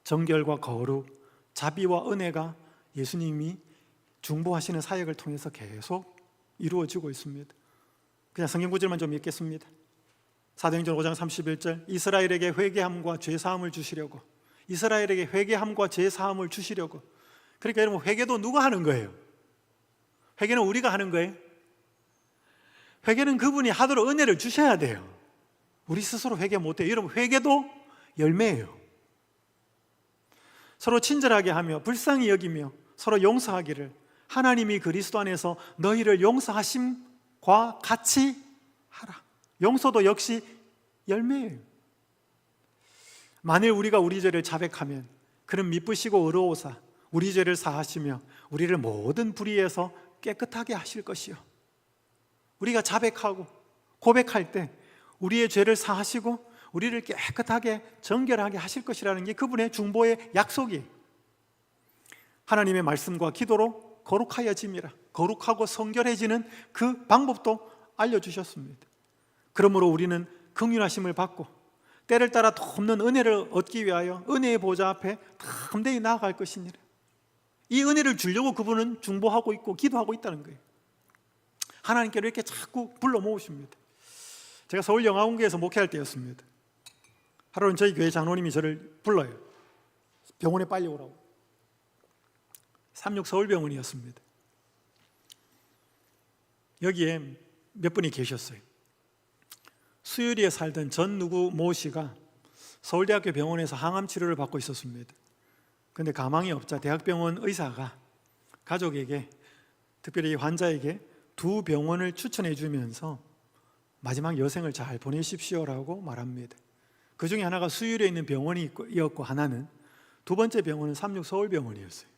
정결과 거룩, 자비와 은혜가 예수님이 중보하시는 사역을 통해서 계속 이루어지고 있습니다. 그냥 성경 구절만 좀 읽겠습니다. 사도행전 5장 31절, 이스라엘에게 회개함과 죄사함을 주시려고, 이스라엘에게 회개함과 죄사함을 주시려고. 그러니까 여러분, 회개도 누가 하는 거예요? 회개는 우리가 하는 거예요. 회개는 그분이 하도록 은혜를 주셔야 돼요. 우리 스스로 회개 못해요. 여러분, 회개도 열매예요. 서로 친절하게 하며 불쌍히 여기며 서로 용서하기를 하나님이 그리스도 안에서 너희를 용서하심과 같이 하라. 용서도 역시 열매예요. 만일 우리가 우리 죄를 자백하면 그는 미쁘시고 의로우사 우리 죄를 사하시며 우리를 모든 불의에서 깨끗하게 하실 것이요. 우리가 자백하고 고백할 때 우리의 죄를 사하시고 우리를 깨끗하게 정결하게 하실 것이라는 게 그분의 중보의 약속이에요. 하나님의 말씀과 기도로 거룩하여짐이라. 거룩하고 성결해지는 그 방법도 알려주셨습니다. 그러므로 우리는 긍휼하심을 받고 때를 따라 돕는 은혜를 얻기 위하여 은혜의 보좌 앞에 담대히 나아갈 것이니라. 이 은혜를 주려고 그분은 중보하고 있고 기도하고 있다는 거예요. 하나님께로 이렇게 자꾸 불러 모으십니다. 제가 서울영화원교회에서 목회할 때였습니다. 하루는 저희 교회 장로님이 저를 불러요. 병원에 빨리 오라고. 36서울병원이었습니다. 여기에 몇 분이 계셨어요. 수유리에 살던 전 누구 모 씨가 서울대학교 병원에서 항암 치료를 받고 있었습니다. 그런데 가망이 없자 대학병원 의사가 가족에게, 특별히 환자에게 두 병원을 추천해 주면서 마지막 여생을 잘 보내십시오라고 말합니다. 그 중에 하나가 수유리에 있는 병원이었고 하나는, 두 번째 병원은 삼육서울병원이었어요.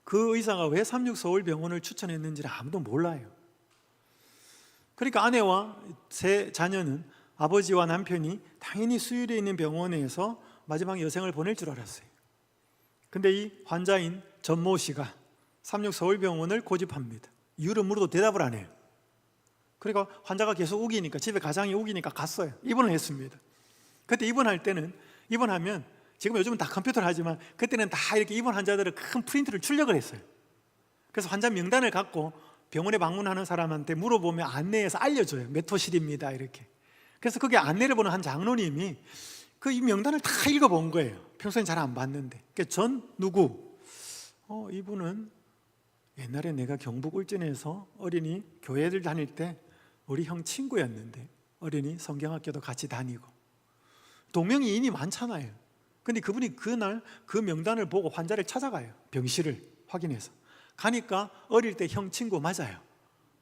그 의사가 왜 삼육서울병원을 추천했는지를 아무도 몰라요. 그러니까 아내와 세 자녀는 아버지와 남편이 당연히 수유리에 있는 병원에서 마지막 여생을 보낼 줄 알았어요. 근데 이 환자인 전모 씨가 삼육서울병원을 고집합니다. 이유를 물어도 대답을 안 해요. 그러니까 환자가 계속 우기니까, 집에 가장이 우기니까 갔어요. 입원을 했습니다. 그때 입원할 때는, 입원하면 지금 요즘은 다 컴퓨터를 하지만 그때는 다 이렇게 입원 환자들을 큰 프린트를 출력을 했어요. 그래서 환자 명단을 갖고 병원에 방문하는 사람한테 물어보면 안내해서 알려줘요. 몇 호실입니다 이렇게. 그래서 거기에 안내를 보는 한 장로님이 그 이 명단을 다 읽어본 거예요. 평소엔 잘 안 봤는데. 그러니까 전 누구? 이분은 옛날에 내가 경북 울진에서 어린이 교회를 다닐 때 우리 형 친구였는데, 어린이 성경학교도 같이 다니고 동명이인이 많잖아요. 근데 그분이 그날 그 명단을 보고 환자를 찾아가요. 병실을 확인해서 가니까 어릴 때 형 친구 맞아요.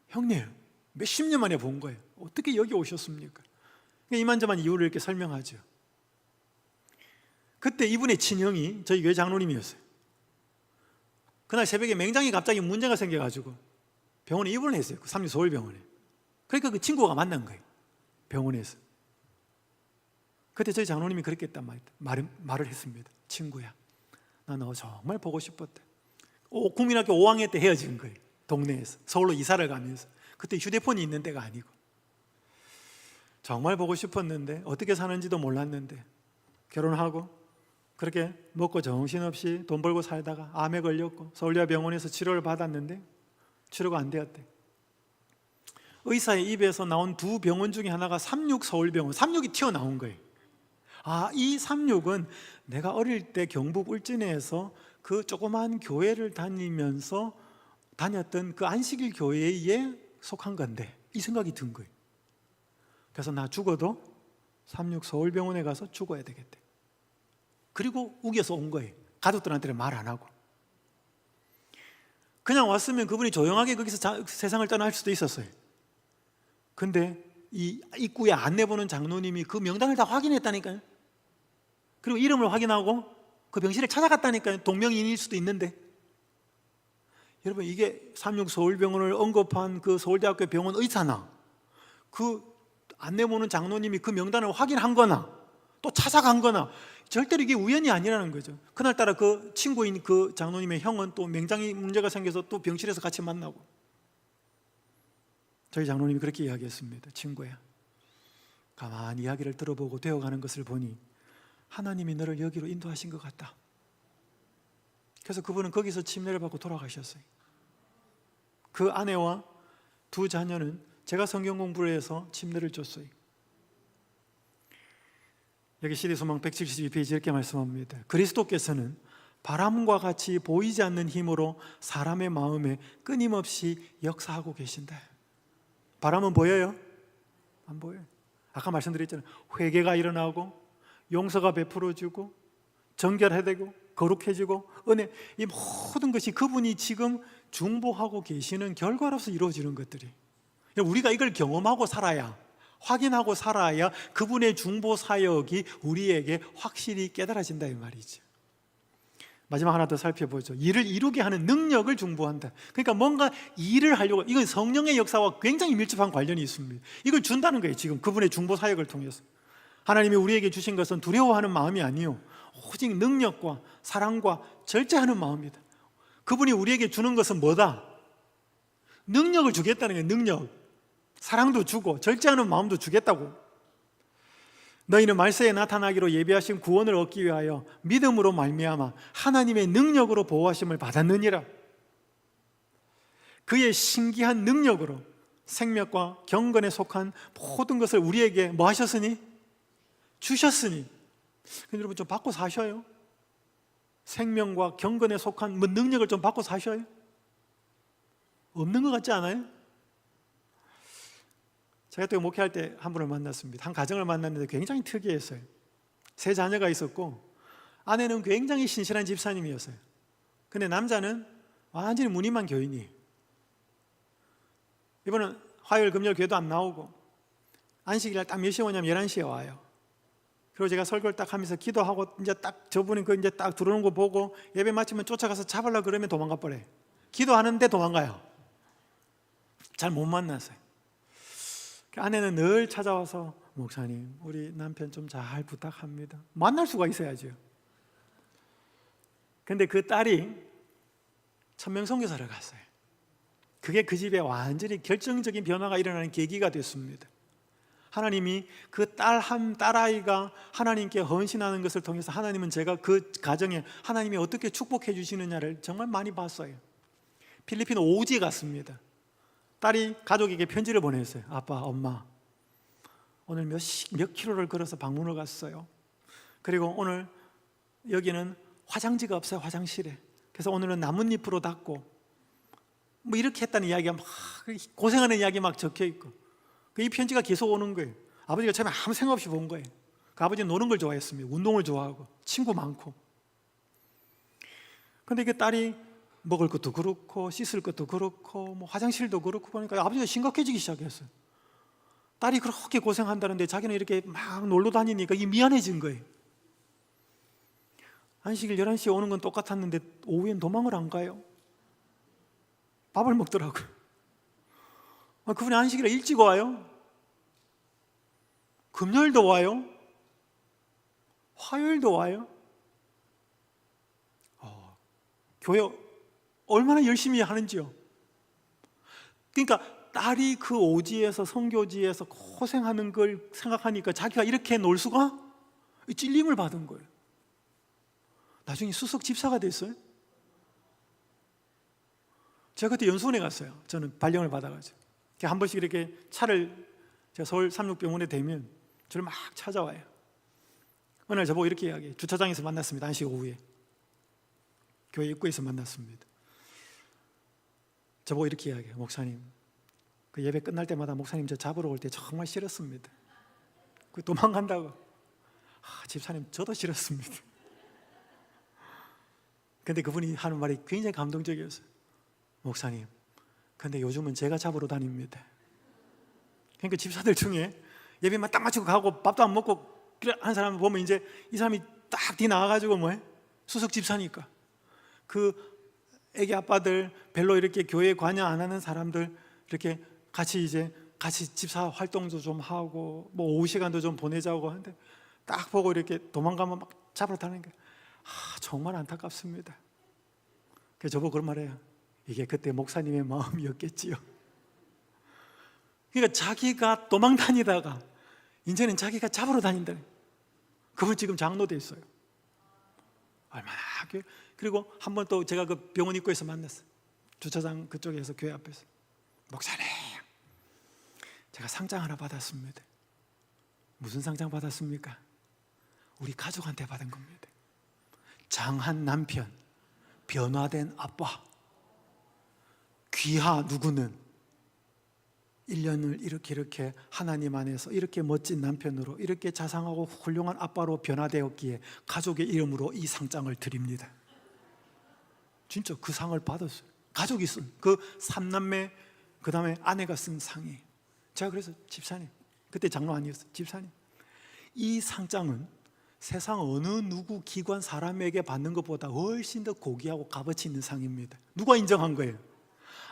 형님 몇십 년 만에 본 거예요. 어떻게 여기 오셨습니까? 이만저만 이유를 이렇게 설명하죠. 그때 이분의 친형이 저희 교회 장로님이었어요. 그날 새벽에 맹장이 갑자기 문제가 생겨가지고 병원에 입원을 했어요. 삼육서울병원에. 그러니까 그 친구가 만난 거예요, 병원에서. 그때 저희 장로님이 그렇게 했단 말을 했습니다. 친구야, 나 너 정말 보고 싶었대. 국민학교 5학년 때 헤어진 거예요, 동네에서. 서울로 이사를 가면서. 그때 휴대폰이 있는 때가 아니고. 정말 보고 싶었는데 어떻게 사는지도 몰랐는데 결혼하고 그렇게 먹고 정신없이 돈 벌고 살다가 암에 걸렸고 서울대병원에서 치료를 받았는데 치료가 안 되었대. 의사의 입에서 나온 두 병원 중에 하나가 삼육서울병원, 삼육이 튀어나온 거예요. 이 삼육은 내가 어릴 때 경북 울진에서 그 조그만 교회를 다니면서 다녔던 그 안식일 교회에 속한 건데, 이 생각이 든 거예요. 그래서 나 죽어도 삼육서울병원에 가서 죽어야 되겠대. 그리고 우겨서 온 거예요. 가족들한테는 말 안 하고. 그냥 왔으면 그분이 조용하게 거기서 세상을 떠날 수도 있었어요. 근데 이 입구에 안내보는 장로님이 그 명단을 다 확인했다니까요. 그리고 이름을 확인하고 그 병실에 찾아갔다니까요. 동명이인일 수도 있는데. 여러분, 이게 삼육서울병원을 언급한 그 서울대학교 병원 의사나 그 안내보는 장로님이 그 명단을 확인한 거나 또 찾아간 거나 절대로 이게 우연이 아니라는 거죠. 그날따라 그 친구인 그 장로님의 형은 또 맹장이 문제가 생겨서 또 병실에서 같이 만나고. 저희 장로님이 그렇게 이야기했습니다. 친구야, 가만히 이야기를 들어보고 되어가는 것을 보니 하나님이 너를 여기로 인도하신 것 같다. 그래서 그분은 거기서 침례를 받고 돌아가셨어요. 그 아내와 두 자녀는 제가 성경 공부를 해서 침례를 줬어요. 여기 시대소망 172페이지 이렇게 말씀합니다. 그리스도께서는 바람과 같이 보이지 않는 힘으로 사람의 마음에 끊임없이 역사하고 계신다. 바람은 보여요? 안 보여요. 아까 말씀드렸잖아요. 회개가 일어나고 용서가 베풀어지고 정결해지고 거룩해지고 은혜, 이 모든 것이 그분이 지금 중보하고 계시는 결과로서 이루어지는 것들이, 우리가 이걸 경험하고 살아야, 확인하고 살아야 그분의 중보 사역이 우리에게 확실히 깨달아진다, 이 말이죠. 마지막 하나 더 살펴보죠. 일을 이루게 하는 능력을 중보한다. 그러니까 뭔가 일을 하려고, 이건 성령의 역사와 굉장히 밀접한 관련이 있습니다. 이걸 준다는 거예요. 지금 그분의 중보 사역을 통해서 하나님이 우리에게 주신 것은 두려워하는 마음이 아니요, 오직 능력과 사랑과 절제하는 마음이다. 그분이 우리에게 주는 것은 뭐다? 능력을 주겠다는 거예요. 능력. 사랑도 주고 절제하는 마음도 주겠다고. 너희는 말세에 나타나기로 예비하신 구원을 얻기 위하여 믿음으로 말미암아 하나님의 능력으로 보호하심을 받았느니라. 그의 신기한 능력으로 생명과 경건에 속한 모든 것을 우리에게 뭐 하셨으니? 주셨으니. 근데 여러분, 좀 받고 사셔요? 생명과 경건에 속한 뭐 능력을 좀 받고 사셔요? 없는 것 같지 않아요? 제가 또 목회할 때 한 분을 만났습니다. 한 가정을 만났는데 굉장히 특이했어요. 세 자녀가 있었고 아내는 굉장히 신실한 집사님이었어요. 근데 남자는 완전히 무늬만 교인이에요. 이번은 화요일 금요일 교회도 안 나오고 안식일날 딱 몇 시에 오냐면 11시에 와요. 그리고 제가 설교를 딱 하면서 기도하고 이제 딱 저분이 그 이제 딱 들어오는 거 보고 예배 마치면 쫓아가서 잡으려고 그러면 도망가 버려요. 기도하는데 도망가요. 잘 못 만났어요. 아내는 늘 찾아와서 목사님, 우리 남편 좀 잘 부탁합니다. 만날 수가 있어야죠. 근데 그 딸이 천명선교사를 갔어요. 그게 그 집에 완전히 결정적인 변화가 일어나는 계기가 됐습니다. 하나님이 그 딸아이가 하나님께 헌신하는 것을 통해서 하나님은 제가 그 가정에 하나님이 어떻게 축복해 주시느냐를 정말 많이 봤어요. 필리핀 오지에 갔습니다. 딸이 가족에게 편지를 보냈어요. 아빠, 엄마, 오늘 몇 킬로를 걸어서 방문을 갔어요. 그리고 오늘 여기는 화장지가 없어요, 화장실에. 그래서 오늘은 나뭇잎으로 닦고 뭐 이렇게 했다는 이야기가 막, 고생하는 이야기 막 적혀 있고, 이 편지가 계속 오는 거예요. 아버지가 처음에 아무 생각 없이 본 거예요. 그 아버지는 노는 걸 좋아했습니다. 운동을 좋아하고 친구 많고. 근데 그 딸이 먹을 것도 그렇고 씻을 것도 그렇고 뭐 화장실도 그렇고 보니까 아버지가 심각해지기 시작했어요. 딸이 그렇게 고생한다는데 자기는 이렇게 막 놀러 다니니까 이게 미안해진 거예요. 안식일 11시에 오는 건 똑같았는데 오후엔 도망을 안 가요. 밥을 먹더라고요. 그분이 안식일에 일찍 와요. 금요일도 와요. 화요일도 와요. 교회 얼마나 열심히 하는지요. 그러니까 딸이 그 오지에서 선교지에서 고생하는 걸 생각하니까 자기가 이렇게 놀 수가 찔림을 받은 거예요. 나중에 수석 집사가 됐어요. 제가 그때 연수원에 갔어요. 저는 발령을 받아가지고 한 번씩 이렇게 차를 제가 서울 삼육병원에 대면 저를 막 찾아와요. 어느 날 저보고 이렇게 이야기해요. 주차장에서 만났습니다. 안식 오후에 교회 입구에서 만났습니다. 저보고 이렇게 이야기해요. 목사님, 그 예배 끝날 때마다 목사님 저 잡으러 올 때 정말 싫었습니다. 그 도망간다고. 집사님 저도 싫었습니다. 근데 그분이 하는 말이 굉장히 감동적이었어요. 목사님, 근데 요즘은 제가 잡으러 다닙니다. 그러니까 집사들 중에 예배만 딱 마치고 가고 밥도 안 먹고 하는 사람 보면 이제 이 사람이 딱 뒤 나와가지고 뭐해? 수석 집사니까 그 애기 아빠들 별로 이렇게 교회에 관여 안 하는 사람들 이렇게 같이 집사 활동도 좀 하고 뭐 오후 시간도 좀 보내자고 하는데 딱 보고 이렇게 도망가면 막 잡으러 다니는 게 정말 안타깝습니다. 그래서 저보고 그런 말해요. 이게 그때 목사님의 마음이었겠지요. 그러니까 자기가 도망 다니다가 이제는 자기가 잡으러 다닌다. 그분 지금 장로돼 있어요. 얼마나. 그리고 한 번 또 제가 그 병원 입구에서 만났어요. 주차장 그쪽에서 교회 앞에서. 목사님, 제가 상장 하나 받았습니다. 무슨 상장 받았습니까? 우리 가족한테 받은 겁니다. 장한 남편, 변화된 아빠, 귀하 누구는 1년을 이렇게 하나님 안에서 이렇게 멋진 남편으로 이렇게 자상하고 훌륭한 아빠로 변화되었기에 가족의 이름으로 이 상장을 드립니다. 진짜 그 상을 받았어요. 가족이 쓴 그 3남매 그 다음에 아내가 쓴 상이. 제가 그래서 집사님, 그때 장로 아니었어요. 집사님, 이 상장은 세상 어느 누구 기관 사람에게 받는 것보다 훨씬 더 고귀하고 값어치 있는 상입니다. 누가 인정한 거예요?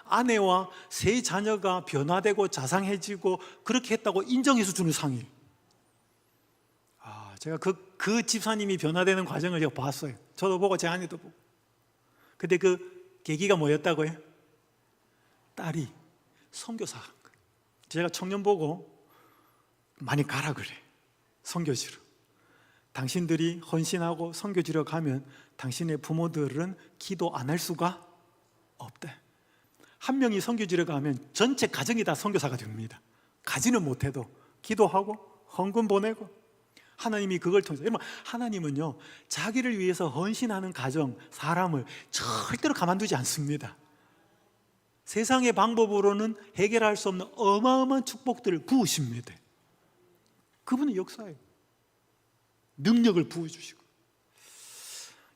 아내와 세 자녀가 변화되고 자상해지고 그렇게 했다고 인정해서 주는 상이에요. 제가 그 집사님이 변화되는 과정을 제가 봤어요. 저도 보고 제 아내도 보고. 근데 그 계기가 뭐였다고요? 딸이 선교사 한 거예요. 제가 청년 보고 많이 가라 그래. 선교지로. 당신들이 헌신하고 선교지로 가면 당신의 부모들은 기도 안 할 수가 없대. 한 명이 선교지로 가면 전체 가정이 다 선교사가 됩니다. 가지는 못해도 기도하고 헌금 보내고 하나님이 그걸 통해서. 여러분, 하나님은요 자기를 위해서 헌신하는 가정, 사람을 절대로 가만두지 않습니다. 세상의 방법으로는 해결할 수 없는 어마어마한 축복들을 부으십니다. 그분의 역사예요. 능력을 부어주시고.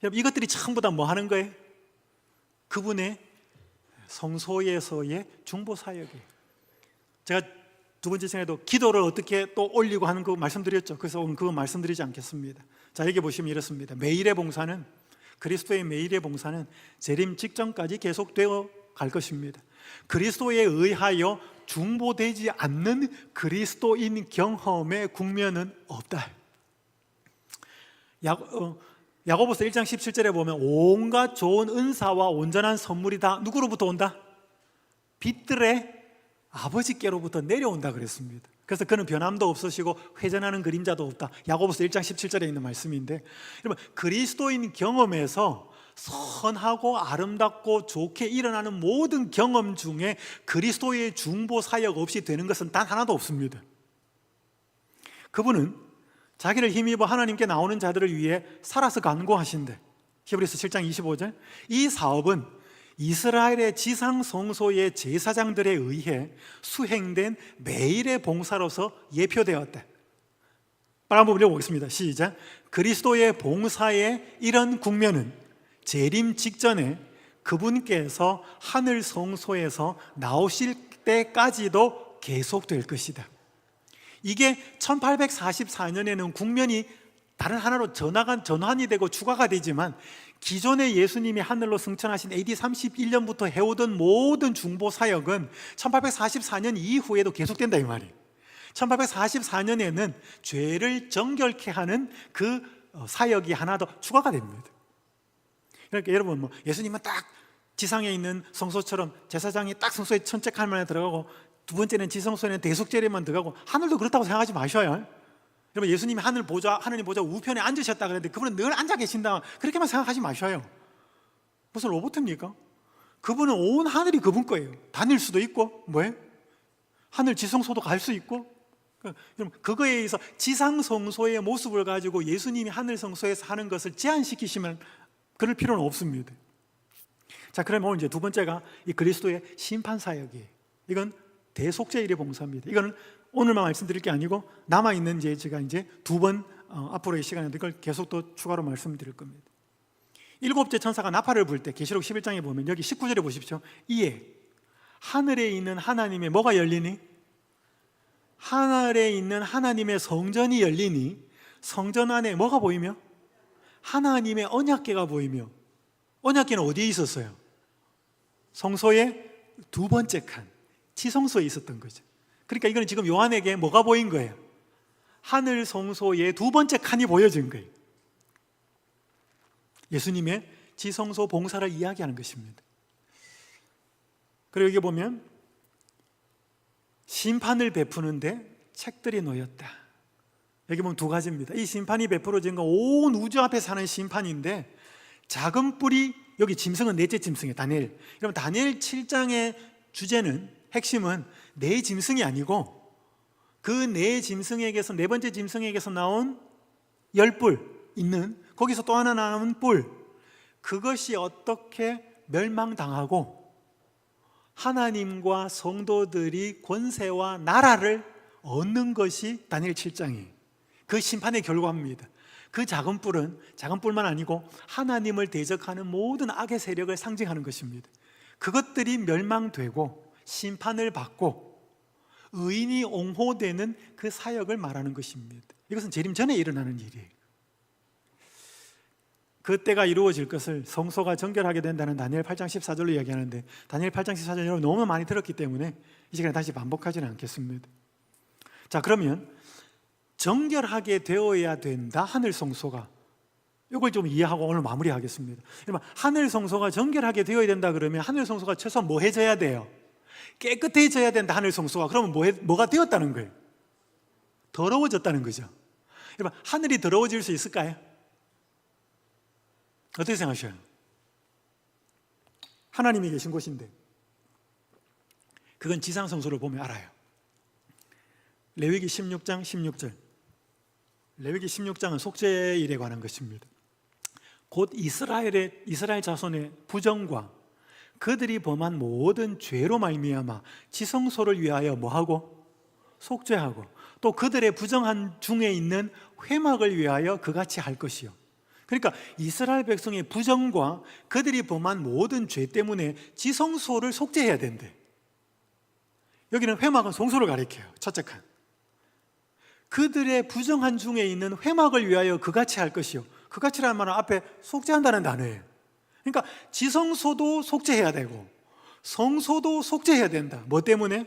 여러분, 이것들이 전부 다 뭐 하는 거예요? 그분의 성소에서의 중보 사역이에요. 제가 두 번째 시간에도 기도를 어떻게 또 올리고 하는 거 말씀드렸죠. 그래서 오늘 그거 말씀드리지 않겠습니다. 자, 여기 보시면 이렇습니다. 매일의 봉사는, 그리스도의 매일의 봉사는 재림 직전까지 계속되어 갈 것입니다. 그리스도에 의하여 중보되지 않는 그리스도인 경험의 국면은 없다. 야고보서 1장 17절에 보면 온갖 좋은 은사와 온전한 선물이 다 누구로부터 온다? 빛들의 아버지께로부터 내려온다 그랬습니다. 그래서 그는 변함도 없으시고 회전하는 그림자도 없다. 야고보서 1장 17절에 있는 말씀인데, 여러분, 그리스도인 경험에서 선하고 아름답고 좋게 일어나는 모든 경험 중에 그리스도의 중보 사역 없이 되는 것은 단 하나도 없습니다. 그분은 자기를 힘입어 하나님께 나오는 자들을 위해 살아서 간구하신대. 히브리서 7장 25절. 이 사업은 이스라엘의 지상 성소의 제사장들에 의해 수행된 매일의 봉사로서 예표되었다. 빨리 한번 읽어보겠습니다. 시작. 그리스도의 봉사의 이런 국면은 재림 직전에 그분께서 하늘 성소에서 나오실 때까지도 계속될 것이다. 이게 1844년에는 국면이 다른 하나로 전환이 되고 추가가 되지만 기존에 예수님이 하늘로 승천하신 AD 31년부터 해오던 모든 중보 사역은 1844년 이후에도 계속된다 이 말이에요. 1844년에는 죄를 정결케 하는 그 사역이 하나 더 추가가 됩니다. 그러니까 여러분 뭐 예수님은 딱 지상에 있는 성소처럼 제사장이 딱 성소에 천째 칸만에 들어가고 두 번째는 지성소에는 대속제례만 들어가고 하늘도 그렇다고 생각하지 마셔요. 여러분 예수님이 하나님 보좌 우편에 앉으셨다 그랬는데 그분은 늘 앉아 계신다 그렇게만 생각하지 마셔요. 무슨 로봇입니까? 그분은 온 하늘이 그분 거예요. 다닐 수도 있고 뭐예요? 하늘 지성소도 갈 수 있고 여러분 그거에 의해서 지상성소의 모습을 가지고 예수님이 하늘 성소에서 하는 것을 제한시키시면 그럴 필요는 없습니다. 자, 그러면 오늘 이제 두 번째가 이 그리스도의 심판 사역이에요. 이건 대속죄일의 봉사입니다. 이거는 오늘만 말씀드릴 게 아니고 남아있는 제가 이제 두 번 앞으로의 시간에 이걸 계속 또 추가로 말씀드릴 겁니다. 일곱째 천사가 나팔을 불 때 계시록 11장에 보면 여기 19절에 보십시오. 이에 하늘에 있는 하나님의 뭐가 열리니? 하늘에 있는 하나님의 성전이 열리니 성전 안에 뭐가 보이며? 하나님의 언약궤가 보이며. 언약궤는 어디에 있었어요? 성소의 두 번째 칸 지성소에 있었던 거죠. 그러니까 이건 지금 요한에게 뭐가 보인 거예요? 하늘 성소의 두 번째 칸이 보여진 거예요. 예수님의 지성소 봉사를 이야기하는 것입니다. 그리고 여기 보면 심판을 베푸는데 책들이 놓였다. 여기 보면 두 가지입니다. 이 심판이 베풀어진 건 온 우주 앞에 사는 심판인데 작은 뿔이 여기 짐승은 넷째 짐승이에요. 다니엘. 여러분 다니엘 7장의 주제는 핵심은 네 짐승이 아니고 그 네 짐승에게서 네 번째 짐승에게서 나온 10뿔 있는 거기서 또 하나 나온 뿔 그것이 어떻게 멸망당하고 하나님과 성도들이 권세와 나라를 얻는 것이 다니엘 7장이에요. 그 심판의 결과입니다. 그 작은 뿔만 아니고 하나님을 대적하는 모든 악의 세력을 상징하는 것입니다. 그것들이 멸망되고 심판을 받고 의인이 옹호되는 그 사역을 말하는 것입니다. 이것은 재림 전에 일어나는 일이에요. 그때가 이루어질 것을 성소가 정결하게 된다는 다니엘 8장 14절로 이야기하는데 다니엘 8장 14절 여러분 너무 많이 들었기 때문에 이 시간에 다시 반복하지는 않겠습니다. 자, 그러면 정결하게 되어야 된다 하늘 성소가 이걸 좀 이해하고 오늘 마무리하겠습니다. 여러분 하늘 성소가 정결하게 되어야 된다 그러면 하늘 성소가 최소한 뭐 해져야 돼요? 깨끗해져야 된다 하늘 성소가. 그러면 뭐가 되었다는 거예요? 더러워졌다는 거죠. 여러분 하늘이 더러워질 수 있을까요? 어떻게 생각하셔요? 하나님이 계신 곳인데 그건 지상 성소를 보면 알아요. 레위기 16장 16절 레위기 16장은 속죄일에 관한 것입니다. 곧 이스라엘 자손의 부정과 그들이 범한 모든 죄로 말미암아 지성소를 위하여 뭐하고? 속죄하고 또 그들의 부정한 중에 있는 회막을 위하여 그같이 할 것이요. 그러니까 이스라엘 백성의 부정과 그들이 범한 모든 죄 때문에 지성소를 속죄해야 된대. 여기는 회막은 성소를 가리켜요. 첫째 칸. 그들의 부정한 중에 있는 회막을 위하여 그같이 할 것이요. 그같이라는 말은 앞에 속죄한다는 단어예요. 그러니까 지성소도 속죄해야 되고 성소도 속죄해야 된다. 뭐 때문에?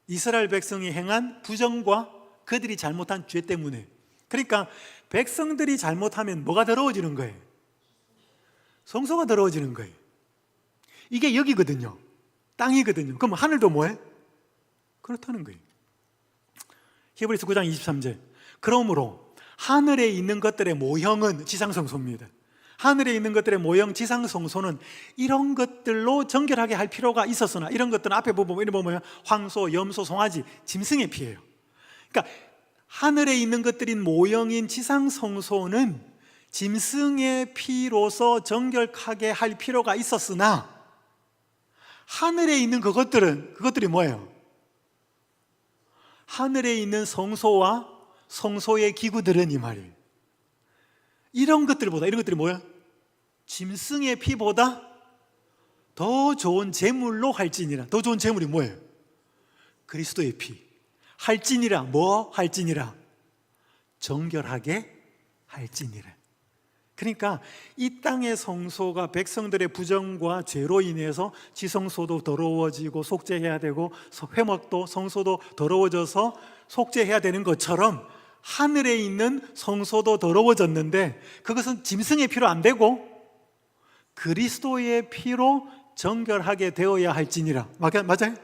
이스라엘 백성이 행한 부정과 그들이 잘못한 죄 때문에. 그러니까 백성들이 잘못하면 뭐가 더러워지는 거예요? 성소가 더러워지는 거예요. 이게 여기거든요. 땅이거든요. 그럼 하늘도 뭐해? 그렇다는 거예요. 히브리서 9장 23절 그러므로 하늘에 있는 것들의 모형은 지상성소입니다. 하늘에 있는 것들의 모형 지상성소는 이런 것들로 정결하게 할 필요가 있었으나 이런 것들은 앞에 보면 황소, 염소, 송아지, 짐승의 피예요. 그러니까 하늘에 있는 것들인 모형인 지상성소는 짐승의 피로서 정결하게 할 필요가 있었으나 하늘에 있는 그것들이 뭐예요? 하늘에 있는 성소와 성소의 기구들은 이 말이에요. 이런 것들이 뭐야? 짐승의 피보다 더 좋은 제물로 할지니라. 더 좋은 제물이 뭐예요? 그리스도의 피. 할지니라. 뭐 할지니라? 정결하게 할지니라. 그러니까 이 땅의 성소가 백성들의 부정과 죄로 인해서 지성소도 더러워지고 속죄해야 되고 회막도 성소도 더러워져서 속죄해야 되는 것처럼 하늘에 있는 성소도 더러워졌는데 그것은 짐승의 피로 안 되고 그리스도의 피로 정결하게 되어야 할지니라. 맞아요?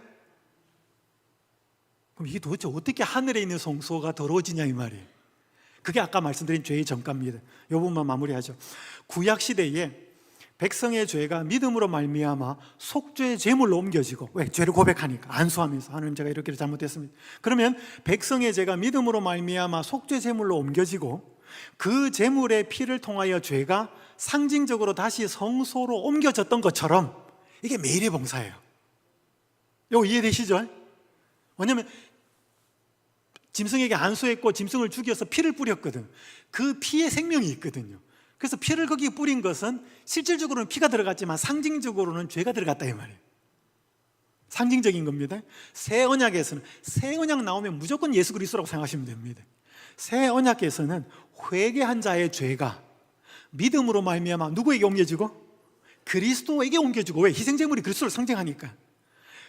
그럼 이게 도대체 어떻게 하늘에 있는 성소가 더러워지냐 이 말이에요. 그게 아까 말씀드린 죄의 전가입니다. 이 부분만 마무리하죠. 구약 시대에 백성의 죄가 믿음으로 말미암아 속죄 제물로 옮겨지고, 왜? 죄를 고백하니까 안수하면서 하나님 제가 이렇게 잘못했습니다. 그러면 백성의 죄가 믿음으로 말미암아 속죄 제물로 옮겨지고 그 제물의 피를 통하여 죄가 상징적으로 다시 성소로 옮겨졌던 것처럼 이게 매일의 봉사예요. 이거 이해되시죠? 왜냐하면 짐승에게 안수했고 짐승을 죽여서 피를 뿌렸거든. 그 피에 생명이 있거든요. 그래서 피를 거기에 뿌린 것은 실질적으로는 피가 들어갔지만 상징적으로는 죄가 들어갔다 이 말이에요. 상징적인 겁니다. 새 언약에서는, 새 언약 나오면 무조건 예수 그리스도라고 생각하시면 됩니다. 새 언약에서는 회개한 자의 죄가 믿음으로 말미암아 누구에게 옮겨지고? 그리스도에게 옮겨지고. 왜? 희생제물이 그리스도를 상징하니까.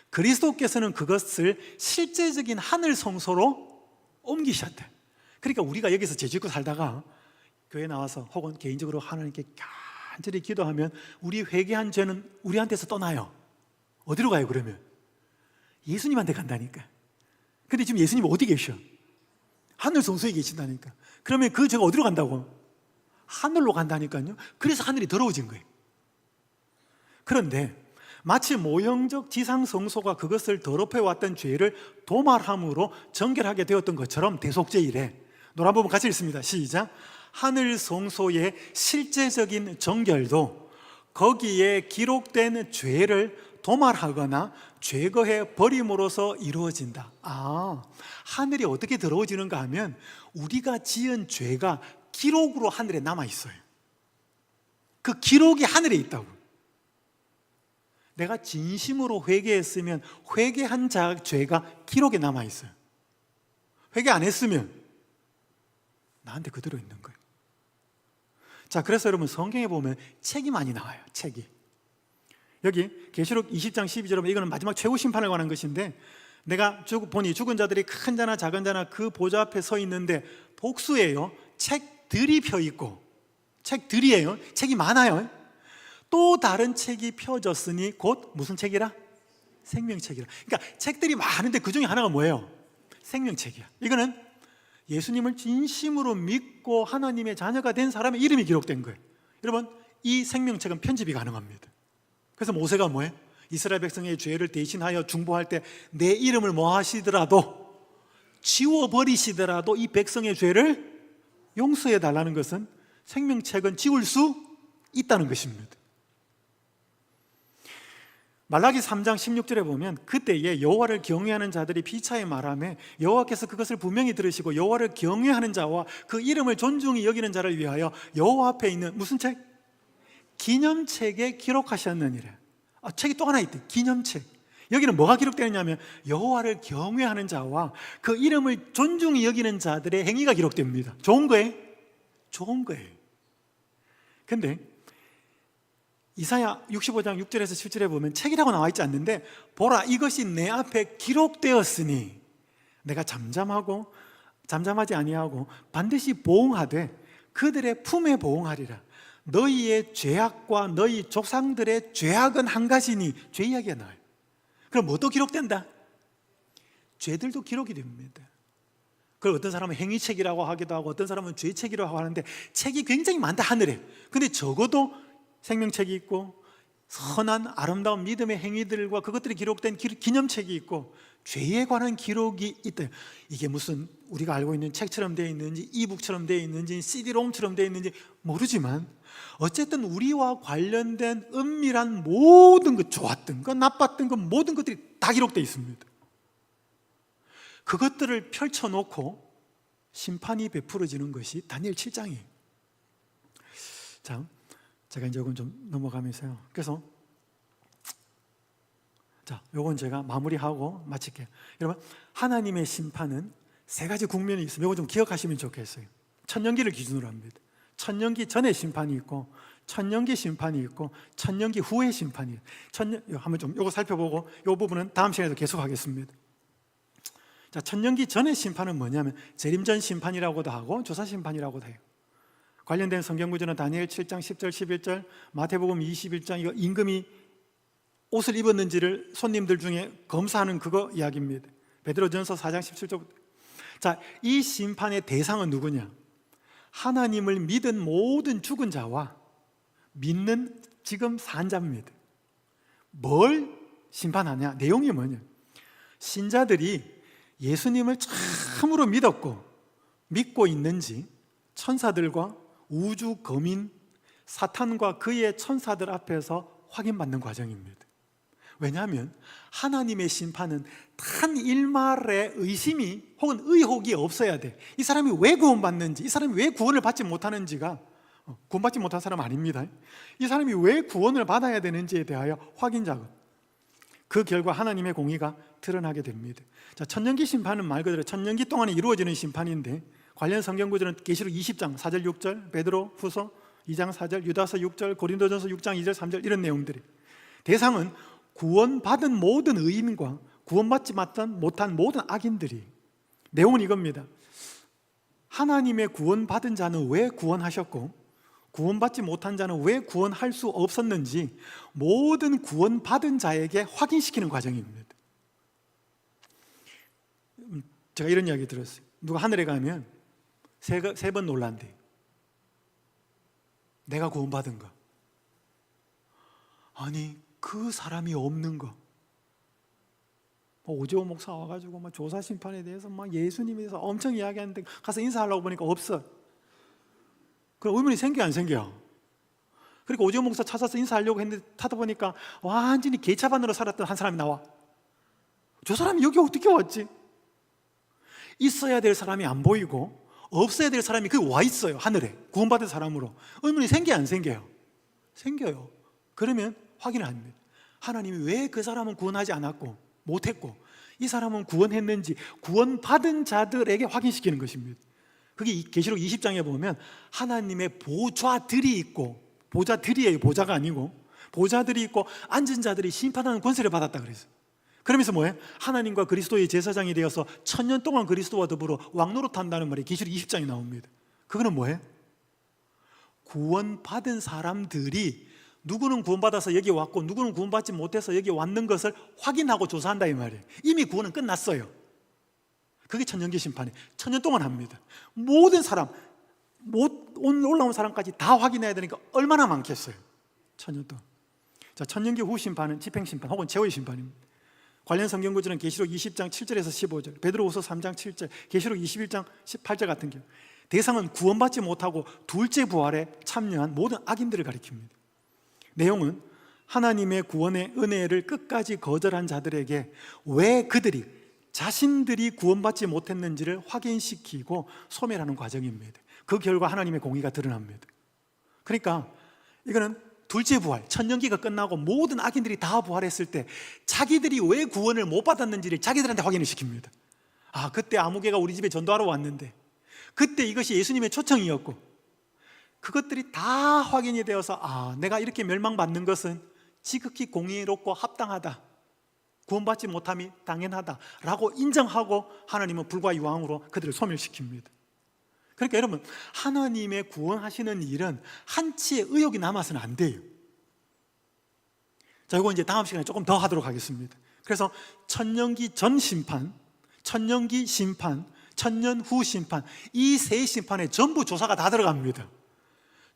그리스도께서는 그것을 실제적인 하늘 성소로 옮기셨대. 그러니까 우리가 여기서 죄 짓고 살다가 교회 나와서 혹은 개인적으로 하나님께 간절히 기도하면 우리 회개한 죄는 우리한테서 떠나요. 어디로 가요 그러면? 예수님한테 간다니까. 근데 지금 예수님 어디 계셔? 하늘 성소에 계신다니까. 그러면 그 죄가 어디로 간다고? 하늘로 간다니까요. 그래서 하늘이 더러워진 거예요. 그런데 마치 모형적 지상 성소가 그것을 더럽혀왔던 죄를 도말함으로 정결하게 되었던 것처럼 대속죄 이래. 노란 부분 같이 읽습니다. 시작. 하늘 성소의 실제적인 정결도 거기에 기록된 죄를 도말하거나 죄거해 버림으로써 이루어진다. 하늘이 어떻게 더러워지는가 하면 우리가 지은 죄가 기록으로 하늘에 남아있어요. 그 기록이 하늘에 있다고. 내가 진심으로 회개했으면 회개한 자 죄가 기록에 남아있어요. 회개 안 했으면 나한테 그대로 있는 거예요. 자, 그래서 여러분 성경에 보면 책이 많이 나와요. 책이. 여기 계시록 20장 12절에 보면 이거는 마지막 최후 심판에 관한 것인데 내가 보니 죽은 자들이 큰 자나 작은 자나 그 보좌 앞에 서 있는데 복수예요. 책들이 펴 있고, 책들이에요. 책이 많아요. 또 다른 책이 펴졌으니 곧 무슨 책이라? 생명책이라. 그러니까 책들이 많은데 그 중에 하나가 뭐예요? 생명책이야. 이거는 예수님을 진심으로 믿고 하나님의 자녀가 된 사람의 이름이 기록된 거예요. 여러분, 이 생명책은 편집이 가능합니다. 그래서 모세가 뭐예요? 이스라엘 백성의 죄를 대신하여 중보할 때 내 이름을 뭐 하시더라도, 지워버리시더라도 이 백성의 죄를 용서해 달라는 것은 생명책은 지울 수 있다는 것입니다. 말라기 3장 16절에 보면 그때에 여호와를 경외하는 자들이 피차에 말하며 여호와께서 그것을 분명히 들으시고 여호와를 경외하는 자와 그 이름을 존중히 여기는 자를 위하여 여호와 앞에 있는 무슨 책? 기념책에 기록하셨느니라. 책이 또 하나 있대. 기념책. 여기는 뭐가 기록되느냐면 여호와를 경외하는 자와 그 이름을 존중히 여기는 자들의 행위가 기록됩니다. 좋은 거예요? 좋은 거예요. 근데 이사야 65장 6절에서 7절에 보면 책이라고 나와 있지 않는데 보라 이것이 내 앞에 기록되었으니 내가 잠잠하지 아니하고 반드시 보응하되 그들의 품에 보응하리라. 너희의 죄악과 너희 조상들의 죄악은 한 가지니 죄 이야기가 나와요. 그럼 뭐도 기록된다? 죄들도 기록이 됩니다. 그걸 어떤 사람은 행위책이라고 하기도 하고 어떤 사람은 죄책이라고 하는데 책이 굉장히 많다 하늘에. 근데 적어도 생명책이 있고 선한 아름다운 믿음의 행위들과 그것들이 기록된 기념책이 있고 죄에 관한 기록이 있다. 이게 무슨 우리가 알고 있는 책처럼 되어 있는지 이북처럼 되어 있는지 CD롬처럼 되어 있는지 모르지만 어쨌든 우리와 관련된 은밀한 모든 것, 좋았던 것 나빴던 것 모든 것들이 다 기록되어 있습니다. 그것들을 펼쳐놓고 심판이 베풀어지는 것이 다니엘 7장이에요. 자, 제가 이제 이건 좀 넘어가면서요. 그래서 자, 요건 제가 마무리하고 마칠게요. 여러분, 하나님의 심판은 세 가지 국면이 있습니다. 이거 좀 기억하시면 좋겠어요. 천년기를 기준으로 합니다. 천년기 전의 심판이 있고 천년기 심판이 있고 천년기 후의 심판이 한번 좀 이거 살펴보고 이 부분은 다음 시간에도 계속하겠습니다. 자, 천년기 전의 심판은 뭐냐면 재림전 심판이라고도 하고 조사 심판이라고도 해요. 관련된 성경 구절은 다니엘 7장 10절 11절, 마태복음 21장 이거 임금이 옷을 입었는지를 손님들 중에 검사하는 그거 이야기입니다. 베드로전서 4장 17절부터. 자, 이 심판의 대상은 누구냐? 하나님을 믿은 모든 죽은 자와 믿는 지금 산 자입니다. 뭘 심판하냐? 내용이 뭐냐? 신자들이 예수님을 참으로 믿고 있는지 천사들과 우주 거민 사탄과 그의 천사들 앞에서 확인받는 과정입니다. 왜냐하면 하나님의 심판은 단 일말의 의심이 혹은 의혹이 없어야 돼. 이 사람이 왜 구원받는지, 이 사람이 왜 구원을 받지 못하는지가, 구원받지 못한 사람 아닙니다. 이 사람이 왜 구원을 받아야 되는지에 대하여 확인 작업, 그 결과 하나님의 공의가 드러나게 됩니다. 자, 천년기 심판은 말 그대로 천년기 동안에 이루어지는 심판인데, 관련 성경 구절은 계시록 20장 4절 6절, 베드로 후서 2장 4절, 유다서 6절, 고린도전서 6장 2절 3절 이런 내용들이. 대상은 구원받은 모든 의인과 구원받지 못한 모든 악인들이. 내용은 이겁니다. 하나님의 구원받은 자는 왜 구원하셨고 구원받지 못한 자는 왜 구원할 수 없었는지 모든 구원받은 자에게 확인시키는 과정입니다. 제가 이런 이야기 들었어요. 누가 하늘에 가면 세 번 놀란대. 내가 구원받은 거. 아니, 그 사람이 없는 거. 오재호 목사 와가지고 막 조사 심판에 대해서 막 예수님에 대해서 엄청 이야기하는데 가서 인사하려고 보니까 없어. 그럼 의문이 생겨 안 생겨? 그러니까 오재호 목사 찾아서 인사하려고 했는데 타다 보니까 완전히 개차반으로 살았던 한 사람이 나와. 저 사람이 여기 어떻게 왔지? 있어야 될 사람이 안 보이고 없어야 될 사람이 그 와 있어요. 하늘에 구원받은 사람으로. 의문이 생겨 안 생겨요? 생겨요. 그러면 확인을 합니다. 하나님이 왜 그 사람은 구원하지 않았고 못했고 이 사람은 구원했는지 구원받은 자들에게 확인시키는 것입니다. 그게 계시록 20장에 보면 하나님의 보좌들이 있고, 보좌들이에요. 보좌가 아니고 보좌들이 있고 앉은 자들이 심판하는 권세를 받았다 그랬어요. 그러면서 뭐예요? 하나님과 그리스도의 제사장이 되어서 1000년 동안 그리스도와 더불어 왕노릇한다는 말이 계시록 20장에 나옵니다. 그거는 뭐예요? 구원받은 사람들이 누구는 구원받아서 여기 왔고 누구는 구원받지 못해서 여기 왔는 것을 확인하고 조사한다 이 말이에요. 이미 구원은 끝났어요. 그게 천년기 심판이에요. 1000년 동안 합니다. 모든 사람, 올라온 사람까지 다 확인해야 되니까 얼마나 많겠어요. 1000년 동안. 자, 천년기 후 심판은 집행심판 혹은 제후의 심판입니다. 관련 성경 구절은 계시록 20장 7절에서 15절, 베드로후서 3장 7절, 계시록 21장 18절 같은 경우. 대상은 구원받지 못하고 둘째 부활에 참여한 모든 악인들을 가리킵니다. 내용은 하나님의 구원의 은혜를 끝까지 거절한 자들에게 왜 그들이 자신들이 구원받지 못했는지를 확인시키고 소멸하는 과정입니다. 그 결과 하나님의 공의가 드러납니다. 그러니까 이거는 둘째 부활, 천년기가 끝나고 모든 악인들이 다 부활했을 때 자기들이 왜 구원을 못 받았는지를 자기들한테 확인을 시킵니다. 아, 그때 아무개가 우리 집에 전도하러 왔는데 그때 이것이 예수님의 초청이었고 그것들이 다 확인이 되어서 아, 내가 이렇게 멸망받는 것은 지극히 공의롭고 합당하다, 구원받지 못함이 당연하다라고 인정하고 하나님은 불과 유황으로 그들을 소멸시킵니다. 그러니까 여러분, 하나님의 구원하시는 일은 한치의 의혹이 남아서는 안 돼요. 자, 이거 이제 다음 시간에 조금 더 하도록 하겠습니다. 그래서 천년기 전 심판, 천년기 심판, 천년 후 심판, 이 세 심판에 전부 조사가 다 들어갑니다.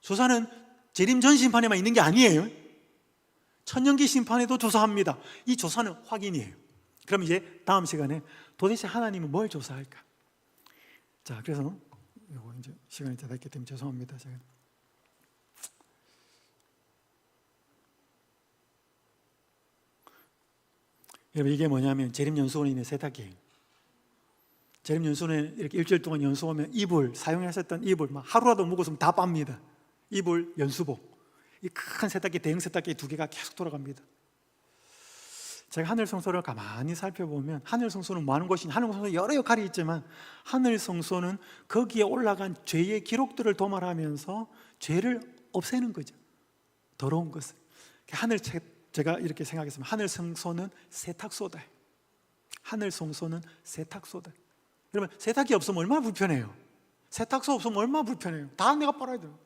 조사는 재림 전 심판에만 있는 게 아니에요. 천년기 심판에도 조사합니다. 이 조사는 확인이에요. 그럼 이제 다음 시간에 도대체 하나님은 뭘 조사할까? 자, 그래서 이거 이제 시간이 다 됐기 때문에 죄송합니다. 제가 여러분, 이게 뭐냐면 재림연수원에 있는 세탁기예요. 재림연수원에 이렇게 일주일 동안 연수하면 이불, 사용하셨던 이불 막 하루라도 묵었으면 다 빱니다. 이불, 연수복, 이 큰 세탁기, 대형 세탁기 2개가 계속 돌아갑니다. 제가 하늘 성소를 가만히 살펴보면 하늘 성소는 뭐 하는 곳이냐? 하늘 성소는 여러 역할이 있지만 하늘 성소는 거기에 올라간 죄의 기록들을 도말하면서 죄를 없애는 거죠. 더러운 것을. 제가 이렇게 생각했습니다. 하늘 성소는 세탁소다. 하늘 성소는 세탁소다. 여러분, 세탁기 없으면 얼마나 불편해요. 세탁소 없으면 얼마나 불편해요. 다 내가 빨아야 돼요.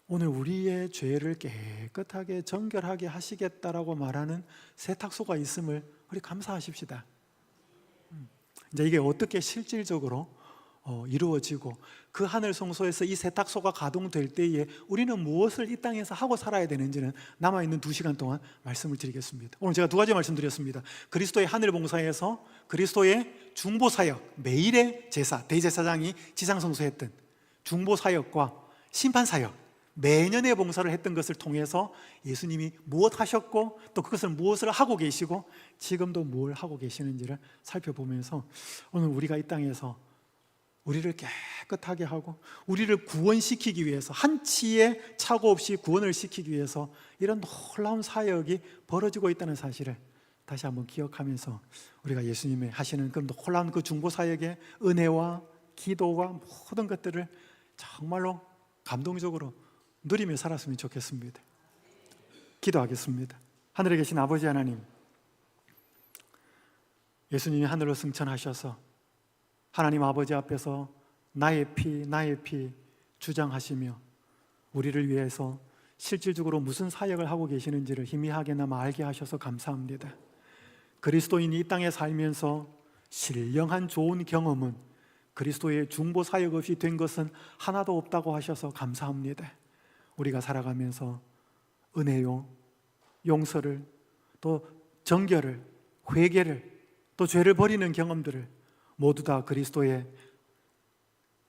오늘 우리의 죄를 깨끗하게 정결하게 하시겠다라고 말하는 세탁소가 있음을 우리 감사하십시다. 이제 이게 어떻게 실질적으로 이루어지고 그 하늘 성소에서 이 세탁소가 가동될 때에 우리는 무엇을 이 땅에서 하고 살아야 되는지는 남아있는 2시간 동안 말씀을 드리겠습니다. 오늘 제가 2가지 말씀드렸습니다. 그리스도의 하늘 봉사에서 그리스도의 중보사역, 매일의 제사, 대제사장이 지상성소에 했던 중보사역과 심판사역, 매년의 봉사를 했던 것을 통해서 예수님이 무엇 하셨고 또 그것을 무엇을 하고 계시고 지금도 뭘 하고 계시는지를 살펴보면서 오늘 우리가 이 땅에서 우리를 깨끗하게 하고 우리를 구원시키기 위해서, 한치의 착오 없이 구원을 시키기 위해서 이런 놀라운 사역이 벌어지고 있다는 사실을 다시 한번 기억하면서 우리가 예수님이 하시는 그 놀라운 그 중보사역의 은혜와 기도와 모든 것들을 정말로 감동적으로 누리며 살았으면 좋겠습니다. 기도하겠습니다. 하늘에 계신 아버지 하나님, 예수님이 하늘로 승천하셔서 하나님 아버지 앞에서 나의 피 주장하시며 우리를 위해서 실질적으로 무슨 사역을 하고 계시는지를 희미하게나마 알게 하셔서 감사합니다. 그리스도인이 이 땅에 살면서 신령한 좋은 경험은 그리스도의 중보 사역 없이 된 것은 하나도 없다고 하셔서 감사합니다. 우리가 살아가면서 은혜요, 용서를, 또 정결을, 회개를, 또 죄를 버리는 경험들을 모두 다 그리스도의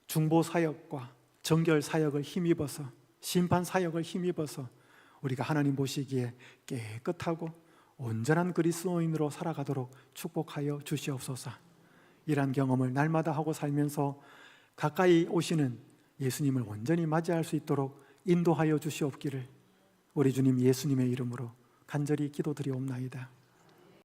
중보 사역과 정결 사역을 힘입어서, 심판 사역을 힘입어서 우리가 하나님 보시기에 깨끗하고 온전한 그리스도인으로 살아가도록 축복하여 주시옵소서. 이러한 경험을 날마다 하고 살면서 가까이 오시는 예수님을 온전히 맞이할 수 있도록 인도하여 주시옵기를 우리 주님 예수님의 이름으로 간절히 기도드리옵나이다.